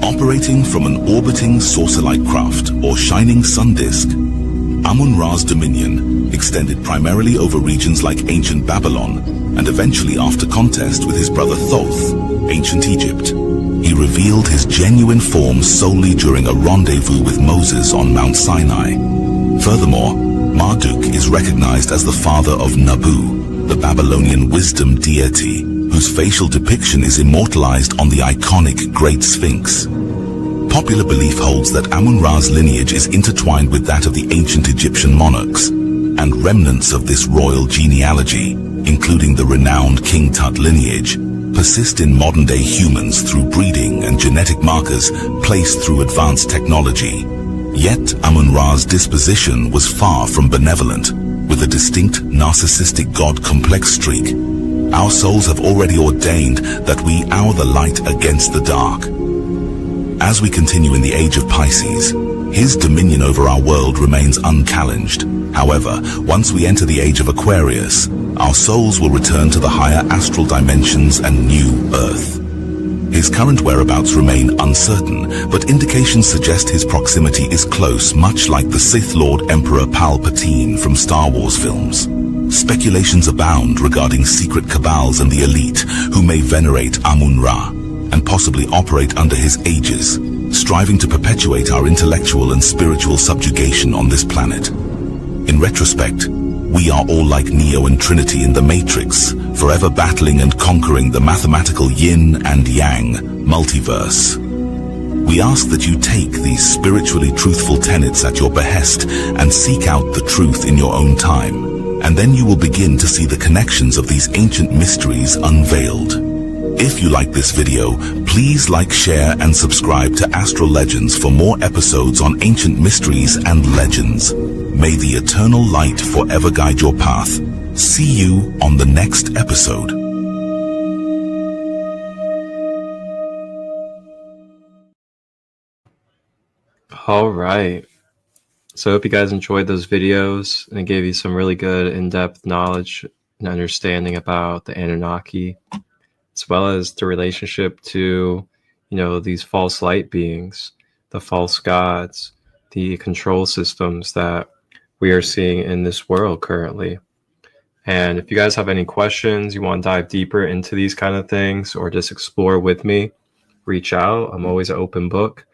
Operating from an orbiting saucer-like craft or shining sun disk, Amun-Ra's dominion extended primarily over regions like ancient Babylon, and eventually after contest with his brother Thoth, ancient Egypt. He revealed his genuine form solely during a rendezvous with Moses on Mount Sinai. Furthermore, Marduk is recognized as the father of Nabu, the Babylonian wisdom deity, whose facial depiction is immortalized on the iconic Great Sphinx. Popular belief holds that Amun-Ra's lineage is intertwined with that of the ancient Egyptian monarchs, and remnants of this royal genealogy, including the renowned King Tut lineage, persist in modern-day humans through breeding and genetic markers placed through advanced technology. Yet Amun-Ra's disposition was far from benevolent, with a distinct narcissistic god complex streak. Our souls have already ordained that we hour the light against the dark. As we continue in the age of Pisces, his dominion over our world remains unchallenged. However, once we enter the age of Aquarius, our souls will return to the higher astral dimensions and new Earth. His current whereabouts remain uncertain, but indications suggest his proximity is close, much like the Sith Lord Emperor Palpatine from Star Wars films. Speculations abound regarding secret cabals and the elite who may venerate Amun-Ra and possibly operate under his aegis, striving to perpetuate our intellectual and spiritual subjugation on this planet. In retrospect, we are all like Neo and Trinity in the Matrix, forever battling and conquering the mathematical yin and yang multiverse. We ask that you take these spiritually truthful tenets at your behest and seek out the truth in your own time, and then you will begin to see the connections of these ancient mysteries unveiled. If you like this video, please like, share, and subscribe to Astral Legends for more episodes on ancient mysteries and legends. May the eternal light forever guide your path. See you on the next episode. All right. So I hope you guys enjoyed those videos, and it gave you some really good in-depth knowledge and understanding about the Anunnaki, as well as the relationship to, these false light beings, the false gods, the control systems that we are seeing in this world currently. And if you guys have any questions, you want to dive deeper into these kind of things, or just explore with me, reach out. I'm always an open book.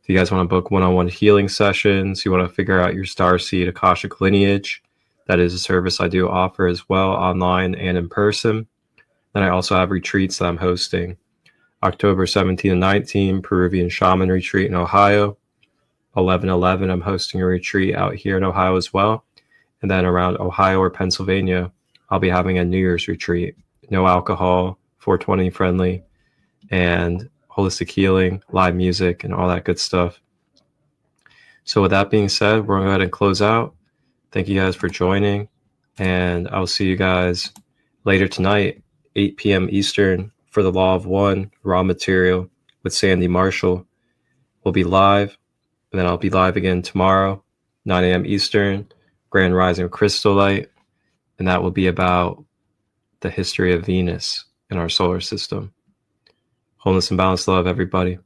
If you guys want to book one-on-one healing sessions, you want to figure out your starseed Akashic lineage, that is a service I do offer as well, online and in person. Then I also have retreats that I'm hosting. October 17 and 19, Peruvian Shaman Retreat in Ohio. 11/11, I'm hosting a retreat out here in Ohio as well. And then around Ohio or Pennsylvania, I'll be having a New Year's retreat. No alcohol, 420 friendly, and holistic healing, live music, and all that good stuff. So with that being said, we're going to go ahead and close out. Thank you guys for joining, and I'll see you guys later tonight, 8 p.m. Eastern, for the Law of One, Raw Material with Sandy Marshall. We'll be live, and then I'll be live again tomorrow, 9 a.m. Eastern, Grand Rising of ChristoLight, and that will be about the history of Venus in our solar system. Wholeness and balanced love, everybody.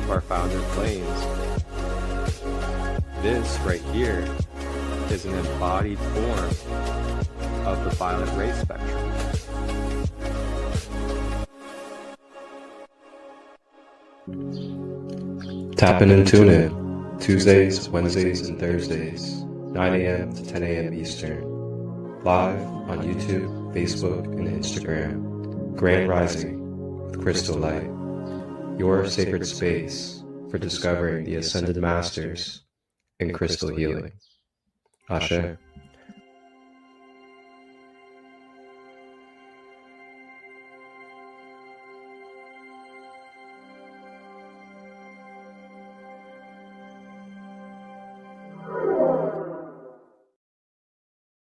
Our founder claims, this right here is an embodied form of the violet ray spectrum. Tap in and tune in Tuesdays, Wednesdays, and Thursdays, 9 a.m. to 10 a.m. Eastern, live on YouTube, Facebook, and Instagram. Grand Rising with ChristoLight. your sacred space for discovering the Ascended Masters in crystal healing. Ashe.